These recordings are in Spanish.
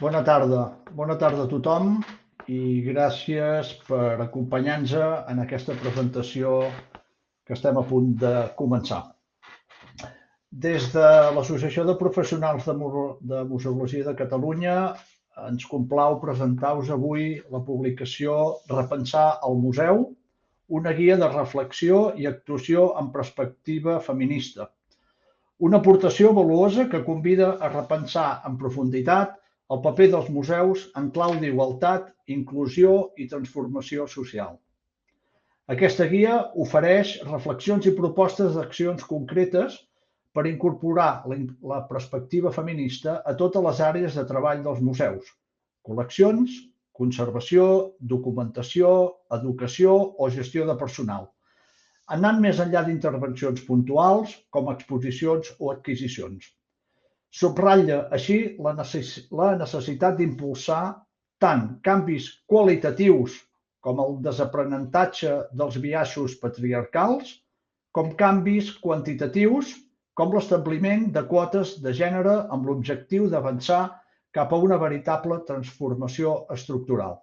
Bona tarda a tothom i gràcies per acompanyar-nos en aquesta presentació que estem a punt de començar. Des de l'Associació de Professionals de Museologia de Catalunya ens complau presentar-vos avui la publicació Repensar el museu, una guia de reflexió i actuació en perspectiva feminista. Una aportació valuosa que convida a repensar en profunditat el paper dels museus en clau d'igualtat, inclusió i transformació social. Aquesta guia ofereix reflexions i propostes d'accions concretes per incorporar la perspectiva feminista a totes les àrees de treball dels museus: col·leccions, conservació, documentació, educació o gestió de personal, anant més enllà d'intervencions puntuals com exposicions o adquisicions. Subratlla així la necessitat d'impulsar tant canvis qualitatius com el desaprenentatge dels biaixos patriarcals, com canvis quantitatius com l'establiment de quotes de gènere amb l'objectiu d'avançar cap a una veritable transformació estructural.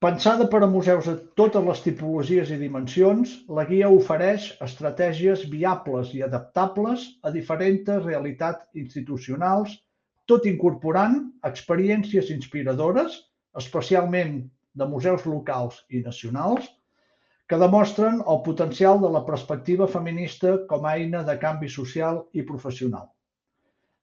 Pensada per a museus de totes les tipologies i dimensions, la guia ofereix estratègies viables i adaptables a diferents realitats institucionals, tot incorporant experiències inspiradores, especialment de museus locals i nacionals, que demostren el potencial de la perspectiva feminista com a eina de canvi social i professional.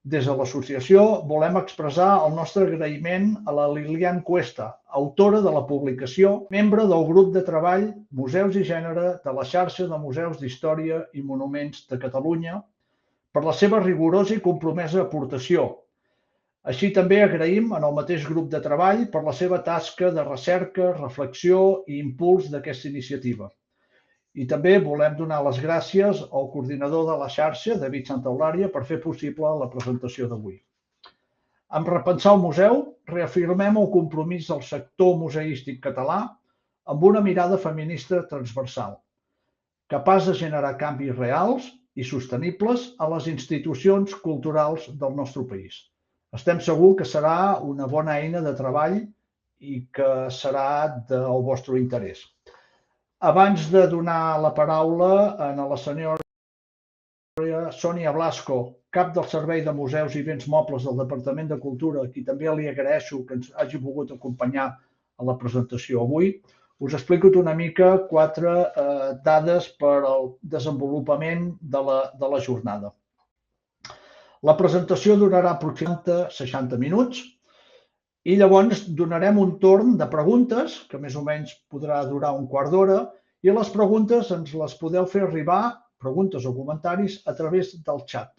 Des de l'associació volem expressar el nostre agraïment a la Lilian Cuesta, autora de la publicació, membre del grup de treball Museus i Gènere de la xarxa de Museus d'Història i Monuments de Catalunya, per la seva rigorosa i compromesa aportació. Així també agraïm en el mateix grup de treball per la seva tasca de recerca, reflexió i impuls d'aquesta iniciativa. I també volem donar les gràcies al coordinador de la xarxa, David Santaolària, per fer possible la presentació d'avui. En Repensar el museu, reafirmem el compromís del sector museístic català amb una mirada feminista transversal, capaç de generar canvis reals i sostenibles a les institucions culturals del nostre país. Estem segurs que serà una bona eina de treball i que serà del vostre interès. Abans de donar la paraula a la senyora Sònia Blasco, cap del Servei de Museus i Béns Mobles del Departament de Cultura, a qui també li agraeixo que ens hagi volgut acompanyar a la presentació avui, us explico una mica 4 dades per al desenvolupament de la jornada. La presentació durarà aproximadament 60 minuts, i llavors donarem un torn de preguntes, que més o menys podrà durar un quart d'hora, i les preguntes ens les podeu fer arribar, preguntes o comentaris, a través del xat.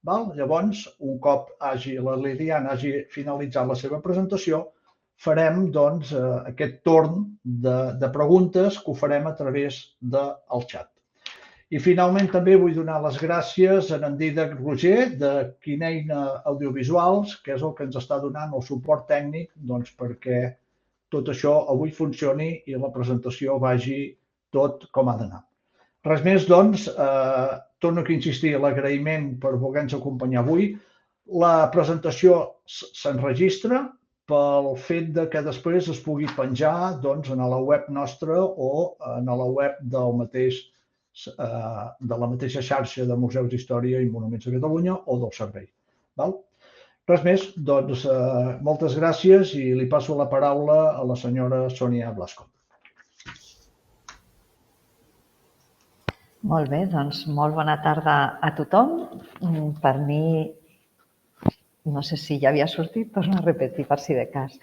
Llavors, un cop la Liliana hagi finalitzat la seva presentació, farem aquest torn de preguntes que ho farem a través del xat. I finalment també vull donar les gràcies a en Dídac Roger de Quineina Audiovisuals, que és el que ens està donant el suport tècnic perquè tot això avui funcioni i la presentació vagi tot com ha d'anar. Res més, torno a insistir l'agraïment per voler-nos acompanyar avui. La presentació s'enregistra pel fet que després es pugui penjar en la web nostra o en la web de la mateixa xarxa de Museus d'Història i Monuments de Catalunya o del servei. Res més, moltes gràcies i li passo la paraula a la senyora Sònia Blasco. Molt bé, molt bona tarda a tothom. Per mi, no sé si ja havia sortit, torno a repetir per si de cas.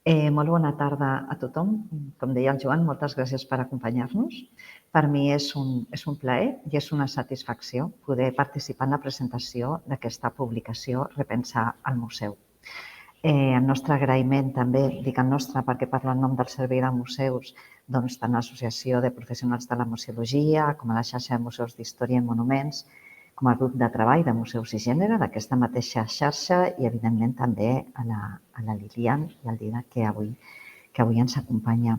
Molt bona tarda a tothom. Com deia el Joan, moltes gràcies per acompanyar-nos. Per mi és un plaer i és una satisfacció poder participar en la presentació d'aquesta publicació Repensar el museu. El nostre agraïment també, dic el nostre perquè parlo en nom del Servei de Museus, tant l'Associació de Professionals de la Museologia com a la xarxa de Museus d'Història i Monuments, com a grup de treball de Museus i Gènere d'aquesta mateixa xarxa i, evidentment, també a la Lilian i al Dídac que avui ens acompanya.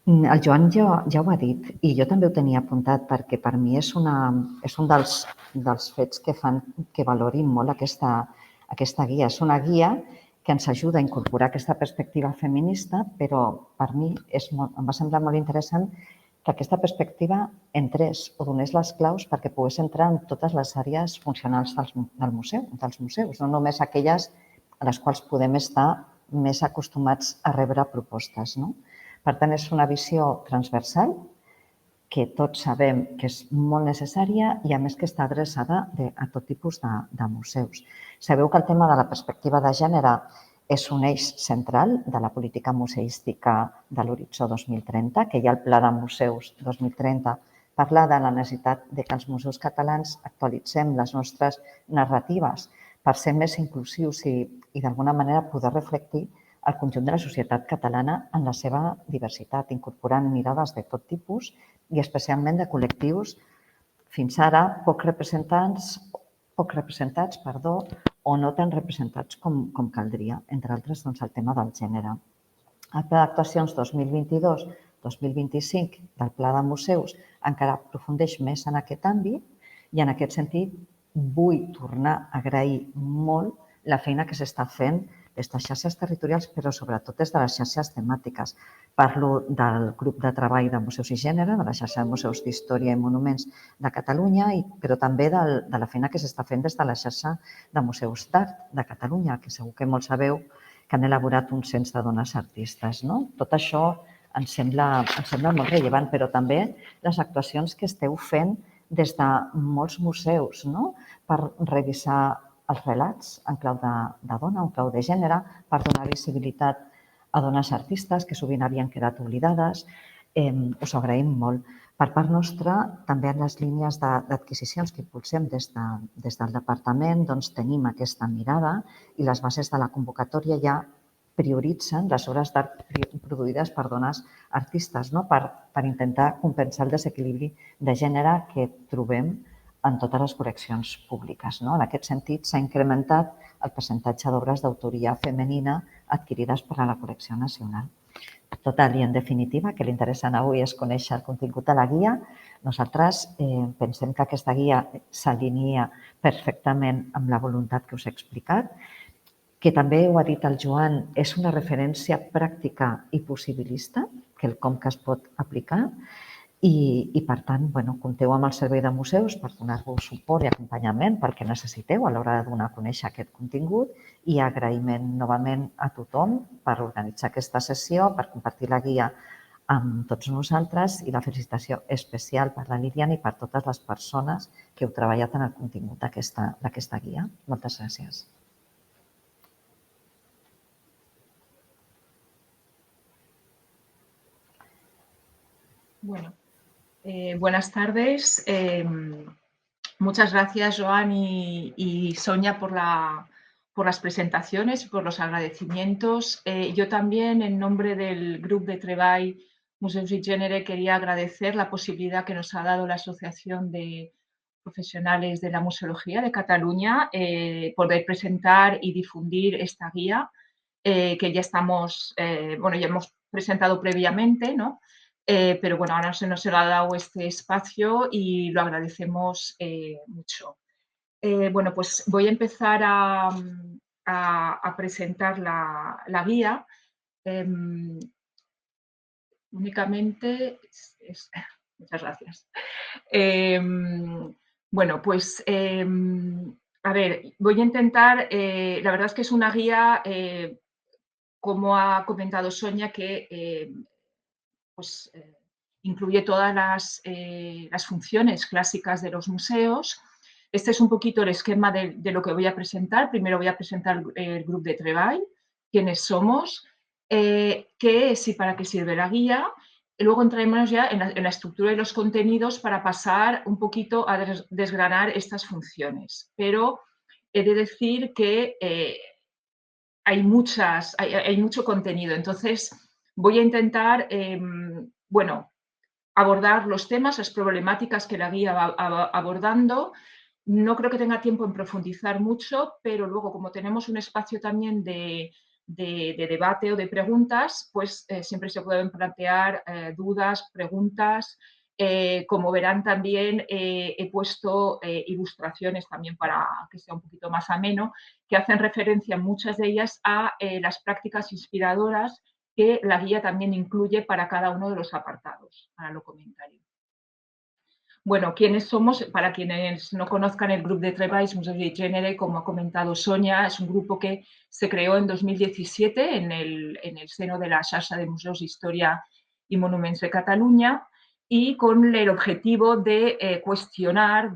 El Joan ja ho ha dit i jo també ho tenia apuntat perquè per mi és un dels fets que fan que valorin molt aquesta guia. És una guia que ens ajuda a incorporar aquesta perspectiva feminista, però per mi em va semblar molt interessant que aquesta perspectiva entrés o donés les claus perquè pogués entrar en totes les àrees funcionals dels museus, no només aquelles a les quals podem estar més acostumats a rebre propostes. No? Per tant, és una visió transversal que tots sabem que és molt necessària i, a més, que està adreçada a tot tipus de museus. Sabeu que el tema de la perspectiva de gènere és un eix central de la política museística de l'Horitzó 2030, que hi ha el Pla de Museus 2030, parla de la necessitat de que els museus catalans actualitzem les nostres narratives per ser més inclusius i d'alguna manera, poder reflectir el conjunt de la societat catalana en la seva diversitat, incorporant mirades de tot tipus i especialment de col·lectius fins ara poc representats o no tan representats com caldria, entre altres el tema del gènere. El Pla d'actuacions 2022-2025 del Pla de Museus encara aprofundeix més en aquest àmbit i en aquest sentit vull tornar a agrair molt la feina que s'està fent des de xarxes territorials, però sobretot des de les xarxes temàtiques. Parlo del grup de treball de museus i gènere, de la xarxa de museus d'història i monuments de Catalunya, però també de la feina que s'està fent des de la xarxa de museus d'art de Catalunya, que segur que molts sabeu que han elaborat un cens de dones artistes. No? Tot això em sembla molt rellevant, però també les actuacions que esteu fent des de molts museus, no? Per revisar els relats en clau de dona, en clau de gènere, per donar visibilitat a dones artistes que sovint havien quedat oblidades. Us ho agraïm molt. Per part nostra, també en les línies d'adquisicions que impulsem des del departament, tenim aquesta mirada i les bases de la convocatòria ja prioritzen les obres d'art produïdes per dones artistes, no? Per intentar compensar el desequilibri de gènere que trobem en totes les col·leccions públiques. En aquest sentit, s'ha incrementat el percentatge d'obres d'autoria femenina adquirides per a la col·lecció nacional. Total, i en definitiva, que l'interessant avui és conèixer el contingut de la guia. Nosaltres pensem que aquesta guia s'alinea perfectament amb la voluntat que us he explicat, que també ho ha dit el Joan, és una referència pràctica i possibilista, quelcom que es pot aplicar, i per tant, compteu amb el Servei de Museus per donar-vos suport i acompanyament pel que necessiteu a l'hora de donar a conèixer aquest contingut i agraïment novament a tothom per organitzar aquesta sessió, per compartir la guia amb tots nosaltres i la felicitació especial per la Lídiana i per totes les persones que heu treballat en el contingut d'aquesta guia. Moltes gràcies. Bueno. Buenas tardes. Muchas gracias, Joan y Sonia, por las presentaciones y por los agradecimientos. Yo también, en nombre del Grupo de Treball Museus i Gènere, quería agradecer la posibilidad que nos ha dado la Asociación de Profesionales de la Museología de Cataluña poder presentar y difundir esta guía que ya ya hemos presentado previamente, ¿no? Pero bueno, ahora se nos ha dado este espacio y lo agradecemos mucho. Bueno, pues voy a empezar a presentar la guía. Únicamente, muchas gracias. Bueno, pues a ver, voy a intentar, la verdad es que es una guía, como ha comentado Sonia, que incluye todas las funciones clásicas de los museos. Este es un poquito el esquema de lo que voy a presentar. Primero voy a presentar el grupo de treball, quiénes somos, qué es y para qué sirve la guía. Y luego entraremos ya en la estructura y los contenidos para pasar un poquito a desgranar estas funciones. Pero he de decir que hay mucho contenido. Entonces, voy a intentar, abordar los temas, las problemáticas que la guía va abordando. No creo que tenga tiempo en profundizar mucho, pero luego, como tenemos un espacio también de debate o de preguntas, pues siempre se pueden plantear dudas, preguntas, Como verán también he puesto ilustraciones también para que sea un poquito más ameno, que hacen referencia muchas de ellas a las prácticas inspiradoras que la guía también incluye para cada uno de los apartados. Ahora lo comentaré. Bueno, ¿quiénes somos? Para quienes no conozcan el Grupo de Treballs Museus de Gènere, como ha comentado Sonia, es un grupo que se creó en 2017 en el seno de la Xarxa de Museos d'Història y Monuments de Cataluña, y con el objetivo de cuestionar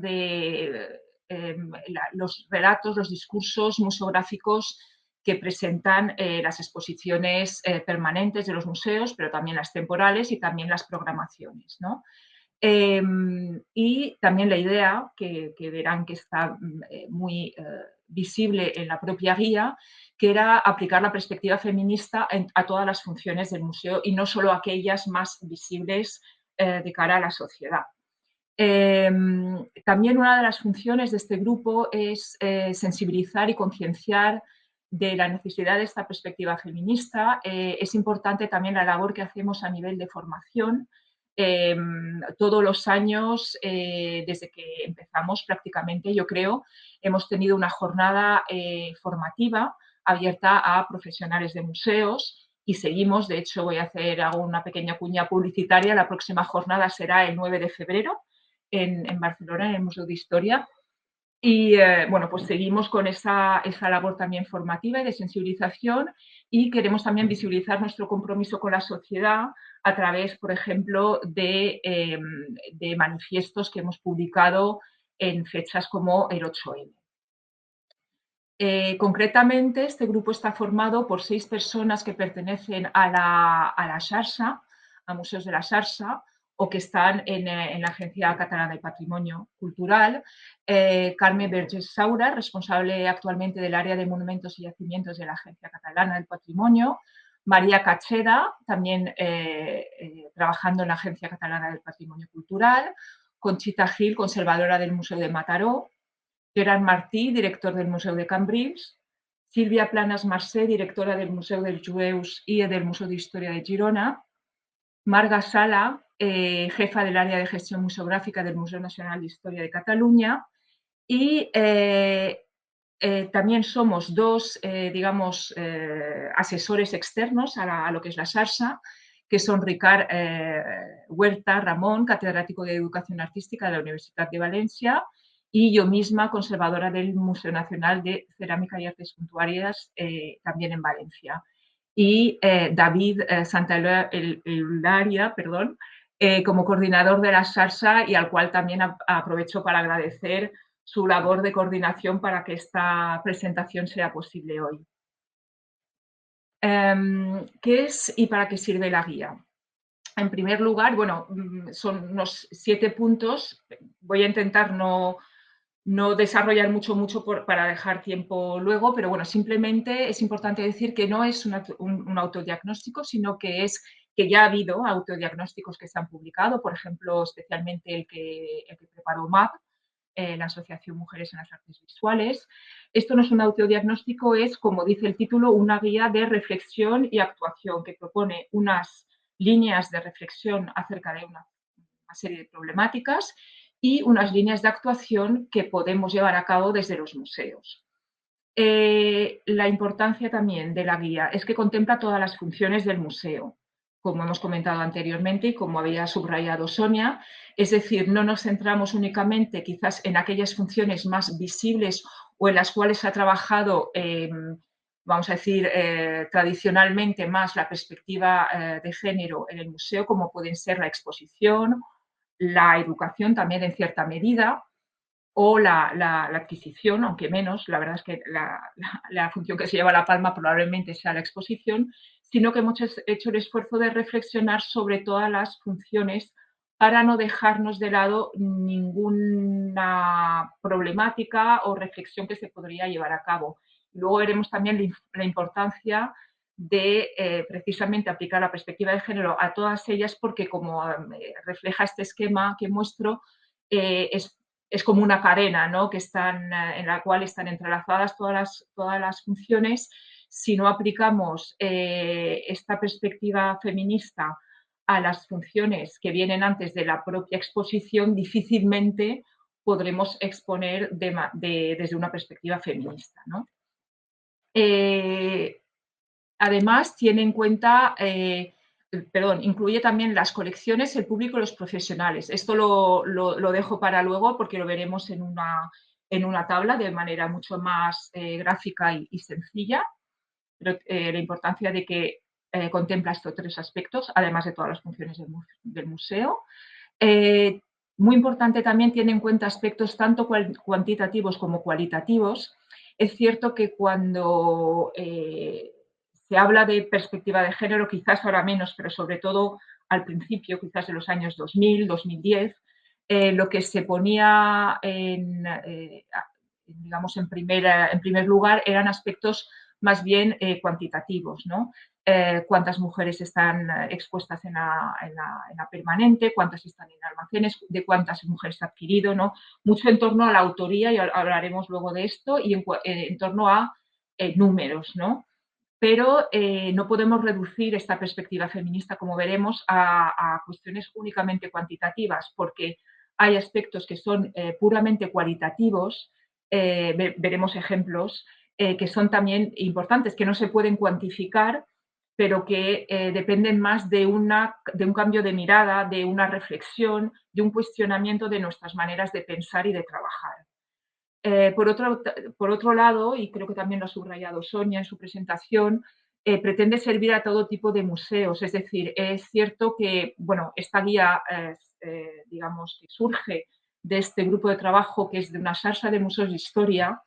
los relatos, los discursos museográficos que presentan las exposiciones permanentes de los museos, pero también las temporales y también las programaciones, ¿no? Y también la idea, que verán que está muy visible en la propia guía, que era aplicar la perspectiva feminista a todas las funciones del museo y no solo aquellas más visibles de cara a la sociedad. También una de las funciones de este grupo es sensibilizar y concienciar de la necesidad de esta perspectiva feminista. Es importante también la labor que hacemos a nivel de formación. Todos los años, desde que empezamos prácticamente, yo creo, hemos tenido una jornada formativa abierta a profesionales de museos y seguimos. De hecho, hago una pequeña cuña publicitaria. La próxima jornada será el 9 de febrero en Barcelona, en el Museo de Historia. Y bueno, pues seguimos con esa labor también formativa y de sensibilización, y queremos también visibilizar nuestro compromiso con la sociedad a través, por ejemplo, de manifiestos que hemos publicado en fechas como el 8M. Concretamente, este grupo está formado por 6 personas que pertenecen a la Xarxa, a Museos de la Xarxa, o que están en la Agencia Catalana del Patrimonio Cultural. Carme Vergés Saura, responsable actualmente del área de monumentos y yacimientos de la Agencia Catalana del Patrimonio. María Cacheda, también trabajando en la Agencia Catalana del Patrimonio Cultural. Conchita Gil, conservadora del Museo de Mataró. Gerard Martí, director del Museu de Cambrils. Sílvia Planas Marcé, directora del Museu dels Jueus i del Museu d'Història de Girona. Marga Sala, jefa del área de gestión museográfica del Museo Nacional de Historia de Cataluña. Y también somos 2, digamos, asesores externos a lo que es la Xarxa, que son Ricard Huerta Ramón, catedrático de Educación Artística de la Universidad de Valencia, y yo misma, conservadora del Museo Nacional de Cerámica y Artes Suntuarias, también en Valencia. Y David Santaeularia, como coordinador de la Xarxa, y al cual también aprovecho para agradecer su labor de coordinación para que esta presentación sea posible hoy. ¿Qué es y para qué sirve la guía? En primer lugar, bueno, son unos 7 puntos. Voy a intentar no desarrollar mucho para dejar tiempo luego, pero bueno, simplemente es importante decir que no es un autodiagnóstico, sino que ya ha habido autodiagnósticos que se han publicado, por ejemplo, especialmente el que preparó MAP, la Asociación Mujeres en las Artes Visuales. Esto no es un autodiagnóstico, es, como dice el título, una guía de reflexión y actuación que propone unas líneas de reflexión acerca de una serie de problemáticas y unas líneas de actuación que podemos llevar a cabo desde los museos. La importancia también de la guía es que contempla todas las funciones del museo, como hemos comentado anteriormente y como había subrayado Sonia. Es decir, no nos centramos únicamente quizás en aquellas funciones más visibles o en las cuales se ha trabajado, vamos a decir, tradicionalmente más la perspectiva de género en el museo, como pueden ser la exposición, la educación también en cierta medida, o la adquisición, aunque menos. La verdad es que la función que se lleva la palma probablemente sea la exposición, sino que hemos hecho el esfuerzo de reflexionar sobre todas las funciones para no dejarnos de lado ninguna problemática o reflexión que se podría llevar a cabo. Luego veremos también la importancia de precisamente aplicar la perspectiva de género a todas ellas, porque como refleja este esquema que muestro, es como una cadena, ¿no?, en la cual están entrelazadas todas las funciones. Si no aplicamos esta perspectiva feminista a las funciones que vienen antes de la propia exposición, difícilmente podremos exponer desde una perspectiva feminista, ¿no? Además, tiene en cuenta, incluye también las colecciones, el público y los profesionales. Esto lo dejo para luego porque lo veremos en una tabla de manera mucho más gráfica y sencilla. Pero la importancia de que contempla estos 3 aspectos, además de todas las funciones del museo. Muy importante también tiene en cuenta aspectos tanto cuantitativos como cualitativos. Es cierto que cuando se habla de perspectiva de género, quizás ahora menos, pero sobre todo al principio, quizás de los años 2000, 2010, lo que se ponía digamos, en primer lugar eran aspectos más bien cuantitativos, ¿no? Cuántas mujeres están expuestas en la permanente, cuántas están en almacenes, de cuántas mujeres ha adquirido, ¿no? Mucho en torno a la autoría, y hablaremos luego de esto, y en torno a números, ¿no? Pero no podemos reducir esta perspectiva feminista, como veremos, a cuestiones únicamente cuantitativas, porque hay aspectos que son puramente cualitativos, veremos ejemplos, que son también importantes, que no se pueden cuantificar, pero que dependen más de un cambio de mirada, de una reflexión, de un cuestionamiento de nuestras maneras de pensar y de trabajar. Por otro lado, y creo que también lo ha subrayado Sonia en su presentación, pretende servir a todo tipo de museos. Es decir, es cierto que esta guía, digamos, que surge de este grupo de trabajo que es de una xarxa de museos de historia,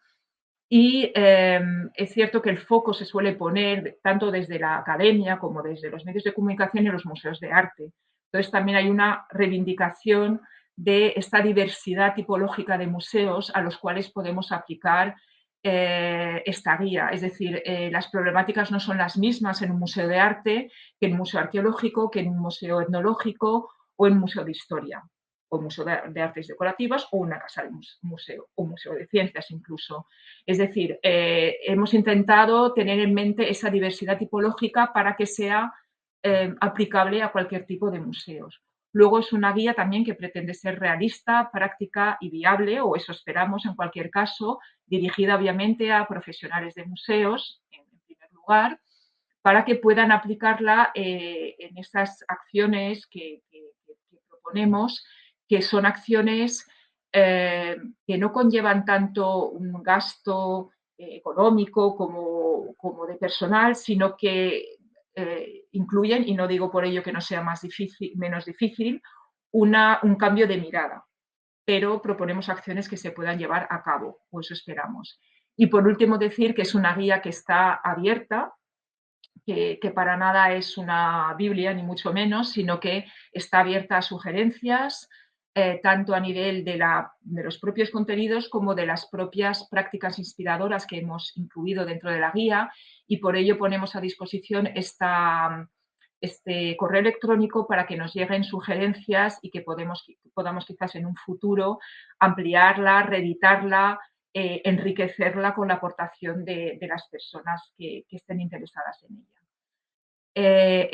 y es cierto que el foco se suele poner tanto desde la academia como desde los medios de comunicación y los museos de arte. Entonces también hay una reivindicación de esta diversidad tipológica de museos a los cuales podemos aplicar esta guía. Es decir, las problemáticas no son las mismas en un museo de arte que en un museo arqueológico, que en un museo etnológico o en un museo de historia, o museo de artes decorativas, o una casa de museo, o museo de ciencias incluso. Es decir, hemos intentado tener en mente esa diversidad tipológica para que sea aplicable a cualquier tipo de museos. Luego es una guía también que pretende ser realista, práctica y viable, o eso esperamos en cualquier caso, dirigida obviamente a profesionales de museos, en primer lugar, para que puedan aplicarla en estas acciones que proponemos, que son acciones que no conllevan tanto un gasto económico como de personal, sino que incluyen, y no digo por ello que no sea menos difícil, un cambio de mirada, pero proponemos acciones que se puedan llevar a cabo, o eso esperamos. Y por último decir que es una guía que está abierta, que para nada es una Biblia, ni mucho menos, sino que está abierta a sugerencias, tanto a nivel de los propios contenidos como de las propias prácticas inspiradoras que hemos incluido dentro de la guía, y por ello ponemos a disposición este correo electrónico para que nos lleguen sugerencias y que podamos quizás en un futuro ampliarla, reeditarla, enriquecerla con la aportación de las personas que estén interesadas en ella.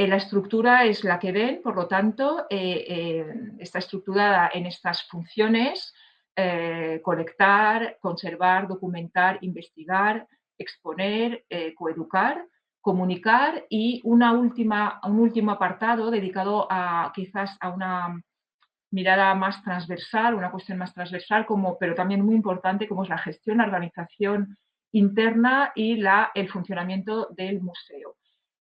La estructura es la que ven, por lo tanto, está estructurada en estas funciones: colectar, conservar, documentar, investigar, exponer, coeducar, comunicar, y un último apartado dedicado quizás a una mirada más transversal, una cuestión más transversal, pero también muy importante, como es la gestión, la organización interna y el funcionamiento del museo.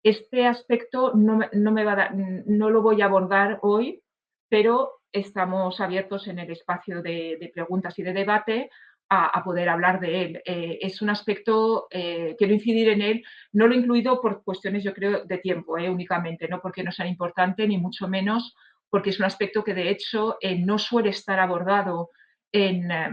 Este aspecto no lo voy a abordar hoy, pero estamos abiertos en el espacio de preguntas y de debate a poder hablar de él. Es un aspecto, quiero incidir en él, no lo he incluido por cuestiones, yo creo, de tiempo únicamente, no porque no sea importante, ni mucho menos, porque es un aspecto que de hecho no suele estar abordado en la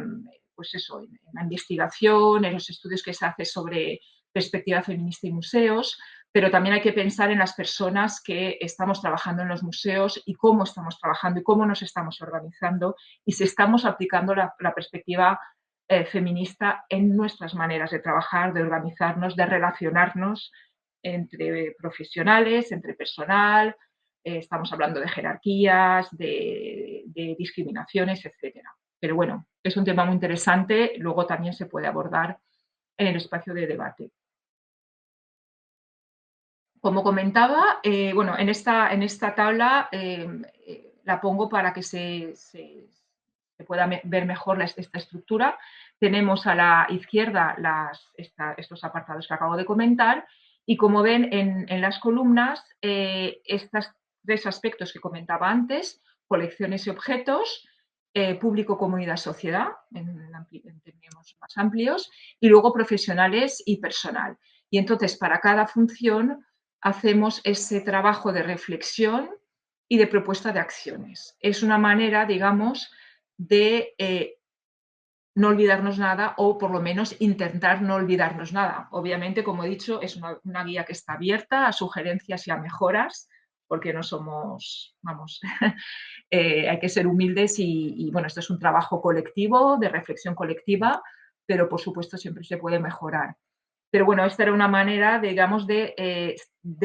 investigación, en los estudios que se hace sobre perspectiva feminista y museos, pero también hay que pensar en las personas que estamos trabajando en los museos y cómo estamos trabajando y cómo nos estamos organizando y si estamos aplicando la perspectiva feminista en nuestras maneras de trabajar, de organizarnos, de relacionarnos entre profesionales, entre personal, estamos hablando de jerarquías, de discriminaciones, etcétera. Pero bueno, es un tema muy interesante, luego también se puede abordar en el espacio de debate. Como comentaba, bueno, en esta tabla la pongo para que se pueda ver mejor esta estructura. Tenemos a la izquierda estos apartados que acabo de comentar y como ven en las columnas, estos tres aspectos que comentaba antes, colecciones y objetos, público, comunidad, sociedad, en términos más amplios, y luego profesionales y personal. Y entonces, para cada función, hacemos ese trabajo de reflexión y de propuesta de acciones. Es una manera, digamos, de no olvidarnos nada o por lo menos intentar no olvidarnos nada. Obviamente, como he dicho, es una guía que está abierta a sugerencias y a mejoras, porque no somos, vamos, hay que ser humildes y, bueno, esto es un trabajo colectivo, de reflexión colectiva, pero por supuesto siempre se puede mejorar. Pero bueno, esta era una manera, digamos, de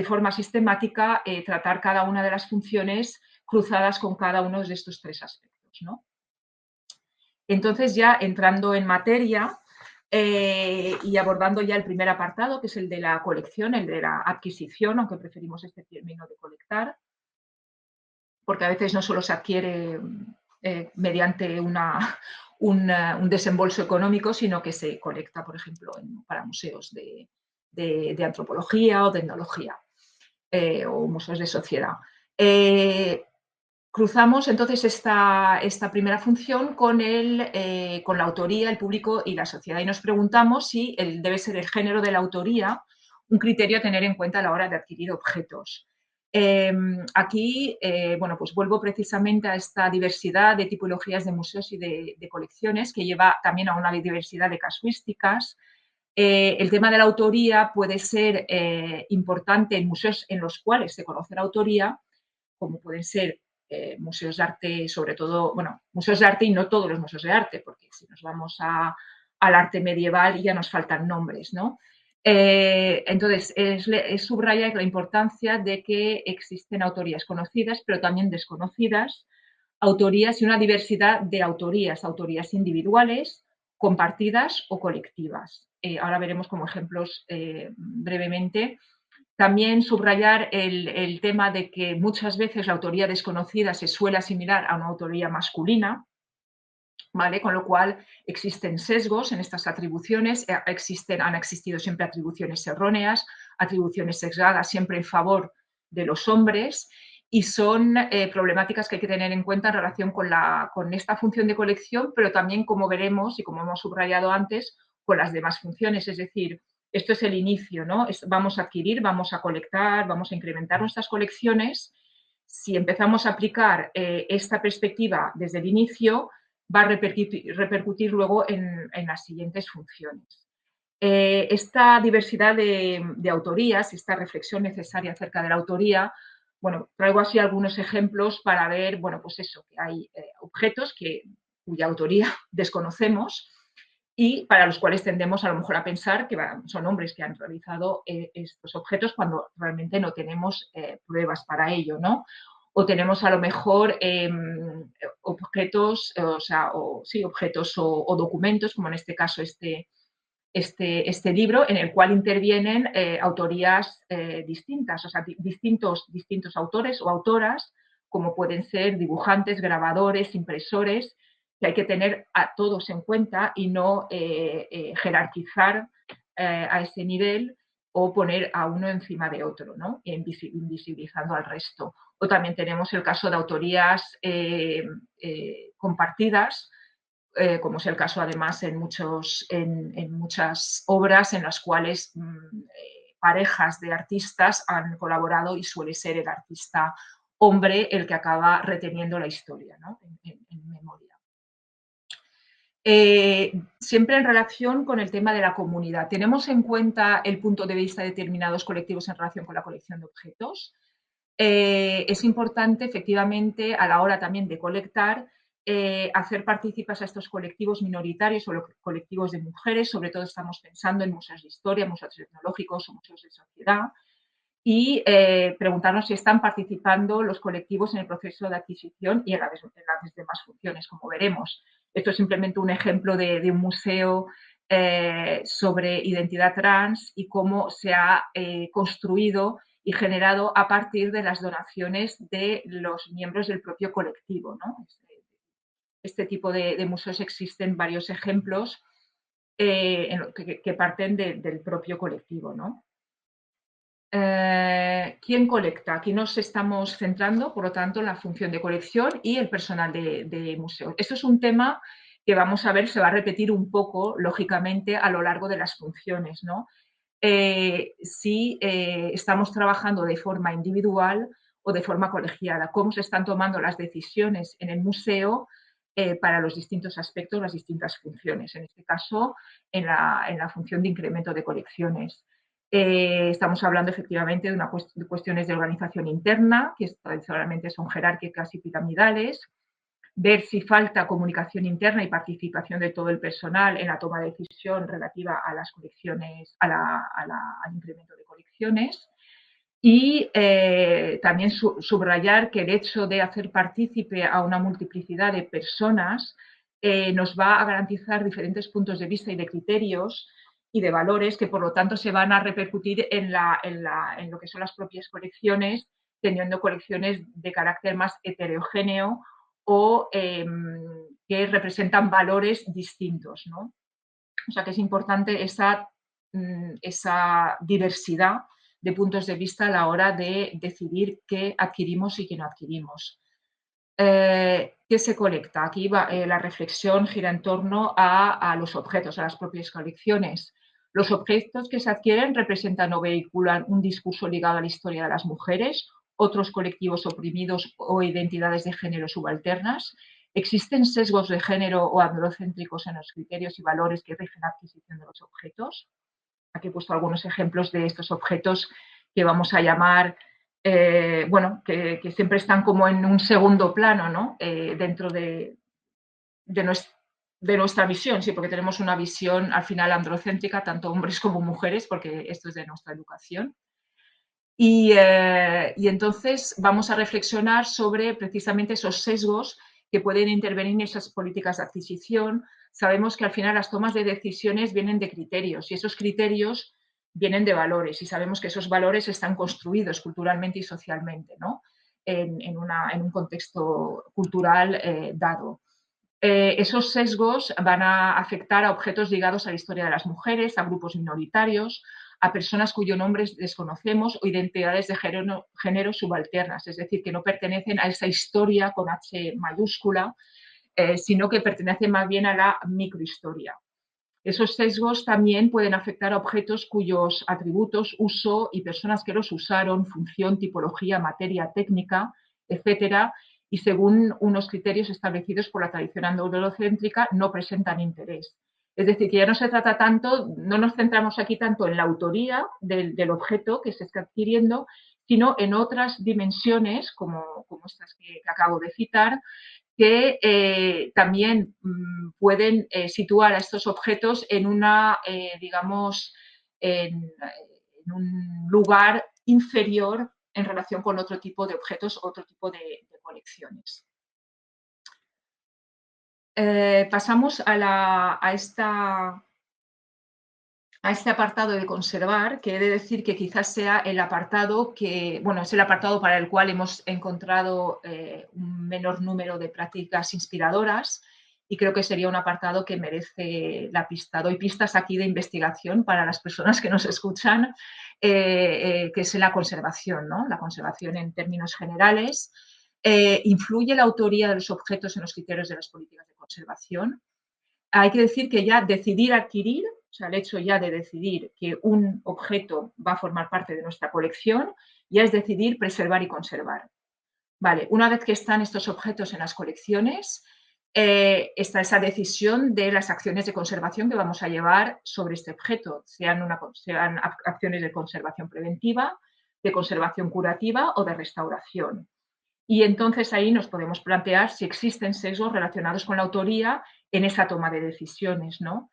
forma sistemática tratar cada una de las funciones cruzadas con cada uno de estos tres aspectos, ¿no? Entonces, ya entrando en materia y abordando ya el primer apartado, que es el de la colección, el de la adquisición, aunque preferimos este término de colectar, porque a veces no solo se adquiere mediante un desembolso económico, sino que se colecta, por ejemplo, para museos de antropología o de etnología o museos de sociedad. Cruzamos entonces esta primera función con la autoría, el público y la sociedad y nos preguntamos si debe ser el género de la autoría un criterio a tener en cuenta a la hora de adquirir objetos. Aquí, bueno, pues vuelvo precisamente a esta diversidad de tipologías de museos y de colecciones que lleva también a una diversidad de casuísticas. El tema de la autoría puede ser importante en museos en los cuales se conoce la autoría, como pueden ser museos de arte, sobre todo, bueno, museos de arte y no todos los museos de arte, porque si nos vamos al arte medieval ya nos faltan nombres, ¿no? Entonces, es subrayar la importancia de que existen autorías conocidas, pero también desconocidas, autorías y una diversidad de autorías individuales, compartidas o colectivas. Ahora veremos como ejemplos brevemente. También subrayar el tema de que muchas veces la autoría desconocida se suele asimilar a una autoría masculina, ¿vale? Con lo cual existen sesgos en estas atribuciones, han existido siempre atribuciones erróneas, atribuciones sesgadas siempre en favor de los hombres y son problemáticas que hay que tener en cuenta en relación con esta función de colección, pero también, como veremos y como hemos subrayado antes, con las demás funciones, es decir, esto es el inicio, ¿no? Vamos a adquirir, vamos a colectar, vamos a incrementar nuestras colecciones. Si empezamos a aplicar esta perspectiva desde el inicio, va a repercutir luego en las siguientes funciones. Esta diversidad de autorías, esta reflexión necesaria acerca de la autoría, bueno, traigo así algunos ejemplos para ver, bueno, pues eso, que hay objetos cuya autoría desconocemos y para los cuales tendemos a lo mejor a pensar que son hombres que han realizado estos objetos cuando realmente no tenemos pruebas para ello, ¿no? O tenemos a lo mejor objetos, objetos o documentos, como en este caso este libro, en el cual intervienen autorías distintas, o sea, distintos autores o autoras, como pueden ser dibujantes, grabadores, impresores, que hay que tener a todos en cuenta y no jerarquizar a ese nivel o poner a uno encima de otro, ¿no? Invisibilizando al resto. O también tenemos el caso de autorías compartidas, como es el caso además en muchas obras en las cuales parejas de artistas han colaborado y suele ser el artista hombre el que acaba reteniendo la historia, ¿no? en memoria. Siempre en relación con el tema de la comunidad. ¿Tenemos en cuenta el punto de vista de determinados colectivos en relación con la colección de objetos? Es importante, efectivamente, a la hora también de colectar, hacer partícipes a estos colectivos minoritarios o colectivos de mujeres, sobre todo estamos pensando en museos de historia, museos etnológicos o museos de sociedad, y preguntarnos si están participando los colectivos en el proceso de adquisición y en las demás funciones, como veremos. Esto es simplemente un ejemplo de un museo sobre identidad trans y cómo se ha construido y generado a partir de las donaciones de los miembros del propio colectivo, ¿no? Este tipo de museos existen varios ejemplos que parten del propio colectivo, ¿no? ¿Quién colecta? Aquí nos estamos centrando, por lo tanto, en la función de colección y el personal de museo. Esto es un tema que vamos a ver, se va a repetir un poco, lógicamente, a lo largo de las funciones, ¿no? Si estamos trabajando de forma individual o de forma colegiada, cómo se están tomando las decisiones en el museo para los distintos aspectos, las distintas funciones. En este caso, en la función de incremento de colecciones. Estamos hablando efectivamente de cuestiones de organización interna, que tradicionalmente son jerárquicas y piramidales, ver si falta comunicación interna y participación de todo el personal en la toma de decisión relativa a las colecciones, al incremento de colecciones. Y también subrayar que el hecho de hacer partícipe a una multiplicidad de personas nos va a garantizar diferentes puntos de vista y de criterios y de valores que, por lo tanto, se van a repercutir en lo que son las propias colecciones, teniendo colecciones de carácter más heterogéneo o que representan valores distintos, ¿no? O sea que es importante esa diversidad de puntos de vista a la hora de decidir qué adquirimos y qué no adquirimos. ¿Qué se colecta? Aquí la reflexión gira en torno a los objetos, a las propias colecciones. Los objetos que se adquieren representan o vehiculan un discurso ligado a la historia de las mujeres, otros colectivos oprimidos o identidades de género subalternas. ¿Existen sesgos de género o androcéntricos en los criterios y valores que rigen la adquisición de los objetos? Aquí he puesto algunos ejemplos de estos objetos que vamos a llamar, bueno, que siempre están como en un segundo plano, ¿no? Dentro de nuestra visión, sí, porque tenemos una visión al final androcéntrica, tanto hombres como mujeres, porque esto es de nuestra educación. Y entonces vamos a reflexionar sobre precisamente esos sesgos que pueden intervenir en esas políticas de adquisición. Sabemos que al final las tomas de decisiones vienen de criterios y esos criterios vienen de valores y sabemos que esos valores están construidos culturalmente y socialmente, ¿no? en un contexto cultural dado. Esos sesgos van a afectar a objetos ligados a la historia de las mujeres, a grupos minoritarios, a personas cuyo nombre desconocemos o identidades de género subalternas, es decir, que no pertenecen a esa historia con H mayúscula, sino que pertenecen más bien a la microhistoria. Esos sesgos también pueden afectar a objetos cuyos atributos, uso y personas que los usaron, función, tipología, materia, técnica, etcétera, y según unos criterios establecidos por la tradición androcéntrica, no presentan interés. Es decir, que ya no se trata tanto, no nos centramos aquí tanto en la autoría del objeto que se está adquiriendo, sino en otras dimensiones, como estas que acabo de citar, que también pueden situar a estos objetos en una, digamos, en un lugar inferior en relación con otro tipo de objetos, otro tipo de colecciones. Pasamos a este apartado de conservar, que he de decir que quizás sea el apartado que, bueno, es el apartado para el cual hemos encontrado un menor número de prácticas inspiradoras y creo que sería un apartado que merece la pista. Doy pistas aquí de investigación para las personas que nos escuchan, que es la conservación, ¿no? La conservación en términos generales. ¿Influye la autoría de los objetos en los criterios de las políticas de conservación? Hay que decir que ya decidir adquirir, o sea, el hecho ya de decidir que un objeto va a formar parte de nuestra colección, ya es decidir preservar y conservar. Vale, una vez que están estos objetos en las colecciones, está esa decisión de las acciones de conservación que vamos a llevar sobre este objeto, sean acciones de conservación preventiva, de conservación curativa o de restauración. Y entonces ahí nos podemos plantear si existen sesgos relacionados con la autoría en esa toma de decisiones, ¿no?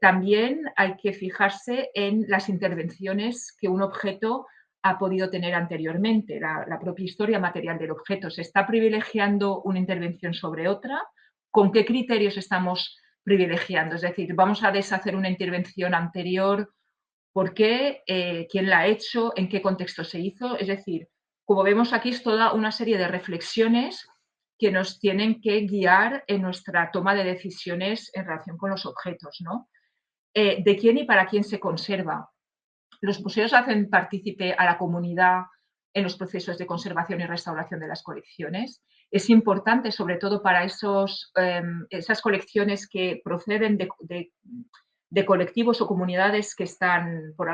También hay que fijarse en las intervenciones que un objeto ha podido tener anteriormente, la propia historia material del objeto. ¿Se está privilegiando una intervención sobre otra? ¿Con qué criterios estamos privilegiando? Es decir, ¿vamos a deshacer una intervención anterior? ¿Por qué? ¿Quién la ha hecho? ¿En qué contexto se hizo? Es decir, como vemos aquí, es toda una serie de reflexiones que nos tienen que guiar en nuestra toma de decisiones en relación con los objetos, ¿no? ¿De quién y para quién se conserva? Los museos hacen partícipe a la comunidad en los procesos de conservación y restauración de las colecciones. Es importante, sobre todo para esas colecciones que proceden de colectivos o comunidades que están, por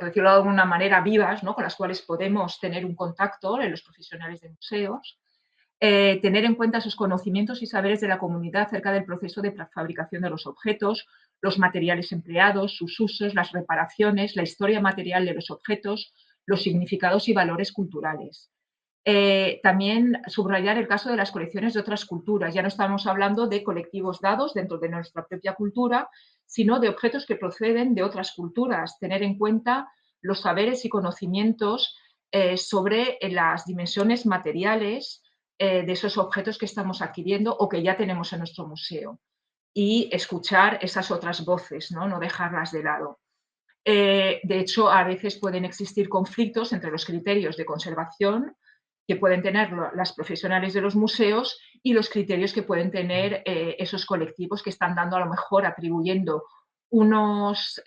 decirlo de alguna manera, vivas, ¿no? Con las cuales podemos tener un contacto en los profesionales de museos. Tener en cuenta sus conocimientos y saberes de la comunidad acerca del proceso de fabricación de los objetos, los materiales empleados, sus usos, las reparaciones, la historia material de los objetos, los significados y valores culturales. También subrayar el caso de las colecciones de otras culturas. Ya no estamos hablando de colectivos dados dentro de nuestra propia cultura, sino de objetos que proceden de otras culturas. Tener en cuenta los saberes y conocimientos sobre las dimensiones materiales de esos objetos que estamos adquiriendo o que ya tenemos en nuestro museo. Y escuchar esas otras voces, no dejarlas de lado. De hecho, a veces pueden existir conflictos entre los criterios de conservación que pueden tener las profesionales de los museos y los criterios que pueden tener esos colectivos que están dando, a lo mejor atribuyendo unos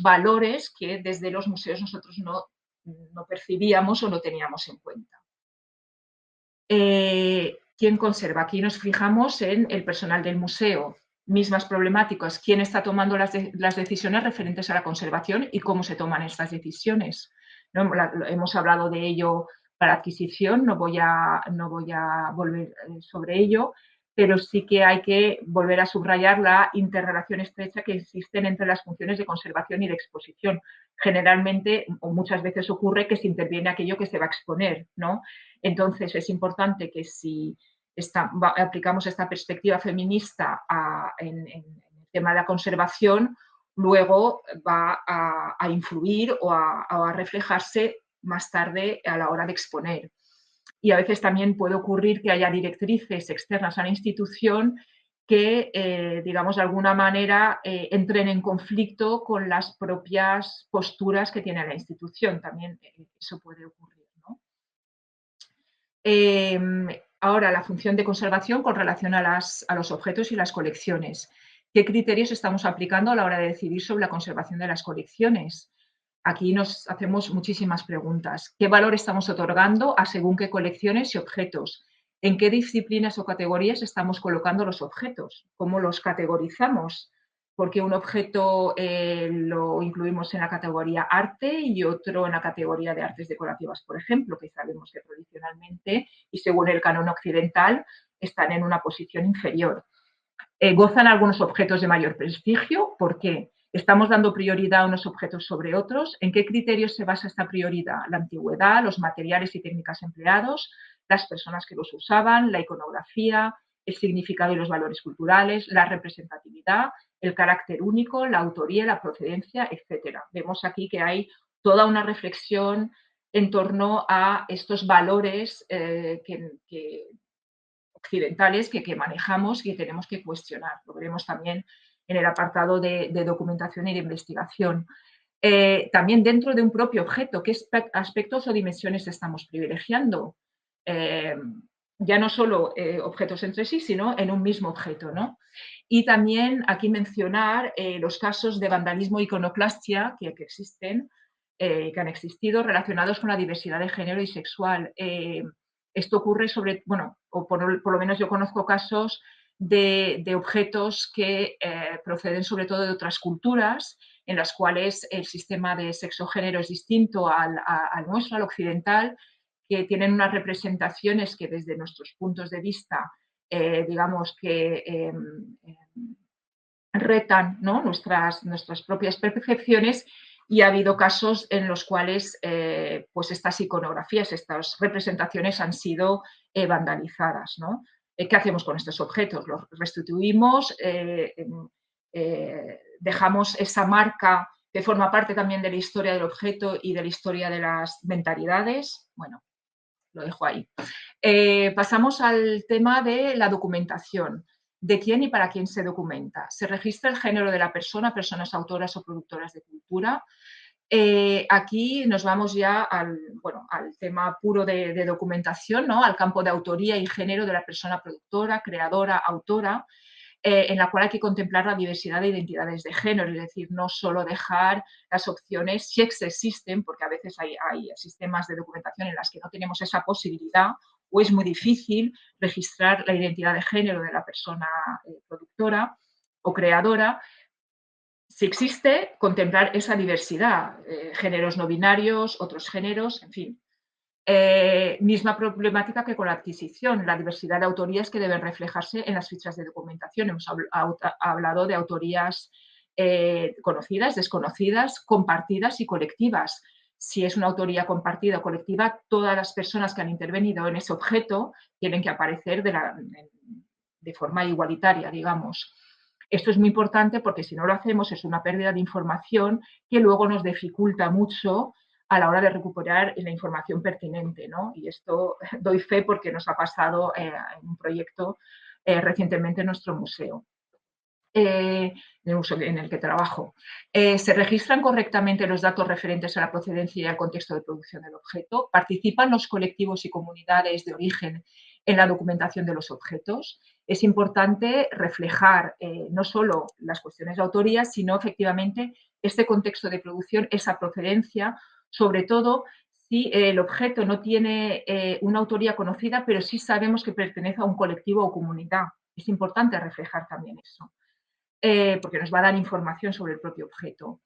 valores que desde los museos nosotros no percibíamos o no teníamos en cuenta. ¿Quién conserva? Aquí nos fijamos en el personal del museo. Mismas problemáticas. ¿Quién está tomando las decisiones referentes a la conservación y cómo se toman estas decisiones? ¿No? Hemos hablado de ello para adquisición, no voy a volver sobre ello, pero sí que hay que volver a subrayar la interrelación estrecha que existen entre las funciones de conservación y de exposición. Generalmente, o muchas veces ocurre que se interviene aquello que se va a exponer, ¿no? Entonces, es importante que si aplicamos esta perspectiva feminista en el tema de la conservación, luego va a influir o a reflejarse más tarde a la hora de exponer. Y a veces también puede ocurrir que haya directrices externas a la institución que, digamos, de alguna manera entren en conflicto con las propias posturas que tiene la institución. También eso puede ocurrir, ¿no? Ahora, la función de conservación con relación a los objetos y las colecciones. ¿Qué criterios estamos aplicando a la hora de decidir sobre la conservación de las colecciones? Aquí nos hacemos muchísimas preguntas. ¿Qué valor estamos otorgando a según qué colecciones y objetos? ¿En qué disciplinas o categorías estamos colocando los objetos? ¿Cómo los categorizamos? Porque un objeto lo incluimos en la categoría arte y otro en la categoría de artes decorativas, por ejemplo, que sabemos que tradicionalmente y según el canon occidental están en una posición inferior. ¿Gozan algunos objetos de mayor prestigio? ¿Por qué? ¿Estamos dando prioridad a unos objetos sobre otros? ¿En qué criterios se basa esta prioridad? La antigüedad, los materiales y técnicas empleados, las personas que los usaban, la iconografía, el significado y los valores culturales, la representatividad, el carácter único, la autoría, la procedencia, etcétera. Vemos aquí que hay toda una reflexión en torno a estos valores occidentales que manejamos y que tenemos que cuestionar. Lo veremos también en el apartado de documentación y de investigación. También dentro de un propio objeto, ¿qué aspectos o dimensiones estamos privilegiando? Ya no solo objetos entre sí, sino en un mismo objeto, ¿no? Y también aquí mencionar los casos de vandalismo e iconoclastia que existen, que han existido relacionados con la diversidad de género y sexual. Esto ocurre o por lo menos yo conozco casos de objetos que proceden sobre todo de otras culturas, en las cuales el sistema de sexo-género es distinto al nuestro, al occidental, que tienen unas representaciones que desde nuestros puntos de vista, digamos que retan, ¿no? nuestras propias percepciones, y ha habido casos en los cuales pues estas iconografías, estas representaciones han sido vandalizadas, ¿no? ¿Qué hacemos con estos objetos? ¿Los restituimos? dejamos esa marca que forma parte también de la historia del objeto y de la historia de las mentalidades. Bueno, lo dejo ahí. Pasamos al tema de la documentación. ¿De quién y para quién se documenta? Se registra el género de la persona, personas autoras o productoras de cultura. Aquí nos vamos ya al tema puro de documentación, ¿no? Al campo de autoría y género de la persona productora, creadora, autora, en la cual hay que contemplar la diversidad de identidades de género, es decir, no solo dejar las opciones, si existen, porque a veces hay sistemas de documentación en las que no tenemos esa posibilidad o es muy difícil registrar la identidad de género de la persona productora o creadora. Si existe, contemplar esa diversidad, géneros no binarios, otros géneros, en fin. Misma problemática que con la adquisición, la diversidad de autorías que deben reflejarse en las fichas de documentación. Hemos hablado de autorías conocidas, desconocidas, compartidas y colectivas. Si es una autoría compartida o colectiva, todas las personas que han intervenido en ese objeto tienen que aparecer de forma igualitaria, digamos. Esto es muy importante porque si no lo hacemos es una pérdida de información que luego nos dificulta mucho a la hora de recuperar la información pertinente, ¿no? Y esto doy fe porque nos ha pasado en un proyecto recientemente en nuestro museo. En el museo en el que trabajo. Se registran correctamente los datos referentes a la procedencia y al contexto de producción del objeto. Participan los colectivos y comunidades de origen en la documentación de los objetos. Es importante reflejar no solo las cuestiones de autoría, sino efectivamente este contexto de producción, esa procedencia, sobre todo si el objeto no tiene una autoría conocida, pero sí sabemos que pertenece a un colectivo o comunidad. Es importante reflejar también eso. Porque nos va a dar información sobre el propio objeto.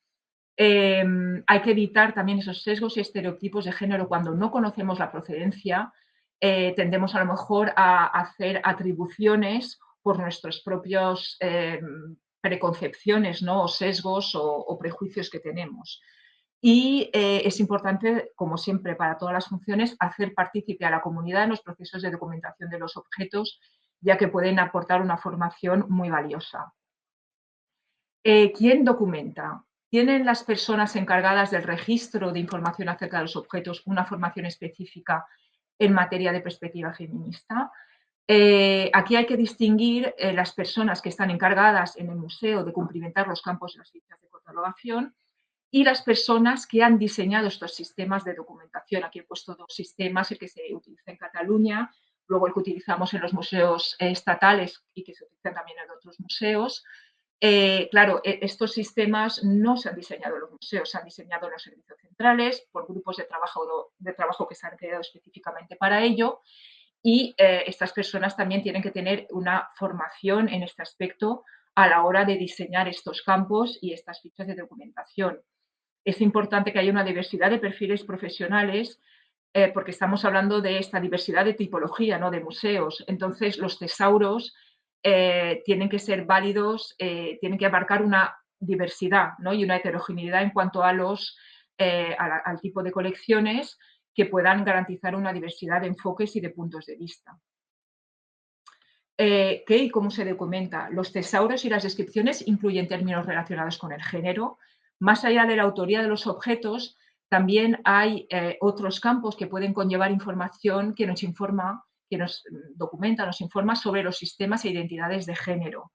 Hay que evitar también esos sesgos y estereotipos de género cuando no conocemos la procedencia. Tendemos a lo mejor a hacer atribuciones por nuestros propios preconcepciones, ¿no? O sesgos o prejuicios que tenemos. Y es importante, como siempre, para todas las funciones, hacer partícipe a la comunidad en los procesos de documentación de los objetos, ya que pueden aportar una formación muy valiosa. ¿Quién documenta? ¿Tienen las personas encargadas del registro de información acerca de los objetos una formación específica en materia de perspectiva feminista? Aquí hay que distinguir las personas que están encargadas en el museo de cumplimentar los campos de las fichas de catalogación y las personas que han diseñado estos sistemas de documentación. Aquí he puesto dos sistemas, el que se utiliza en Cataluña, luego el que utilizamos en los museos estatales y que se utiliza también en otros museos. Claro, estos sistemas no se han diseñado en los museos, se han diseñado en los servicios centrales por grupos de trabajo que se han creado específicamente para ello y estas personas también tienen que tener una formación en este aspecto a la hora de diseñar estos campos y estas fichas de documentación. Es importante que haya una diversidad de perfiles profesionales porque estamos hablando de esta diversidad de tipología, ¿no? De museos. Entonces, los tesauros tienen que ser válidos, tienen que abarcar una diversidad, ¿no? Y una heterogeneidad en cuanto a al tipo de colecciones que puedan garantizar una diversidad de enfoques y de puntos de vista. ¿Qué y cómo se documenta? Los tesauros y las descripciones incluyen términos relacionados con el género. Más allá de la autoría de los objetos, también hay otros campos que pueden conllevar información que nos informa, que nos documenta, nos informa sobre los sistemas e identidades de género.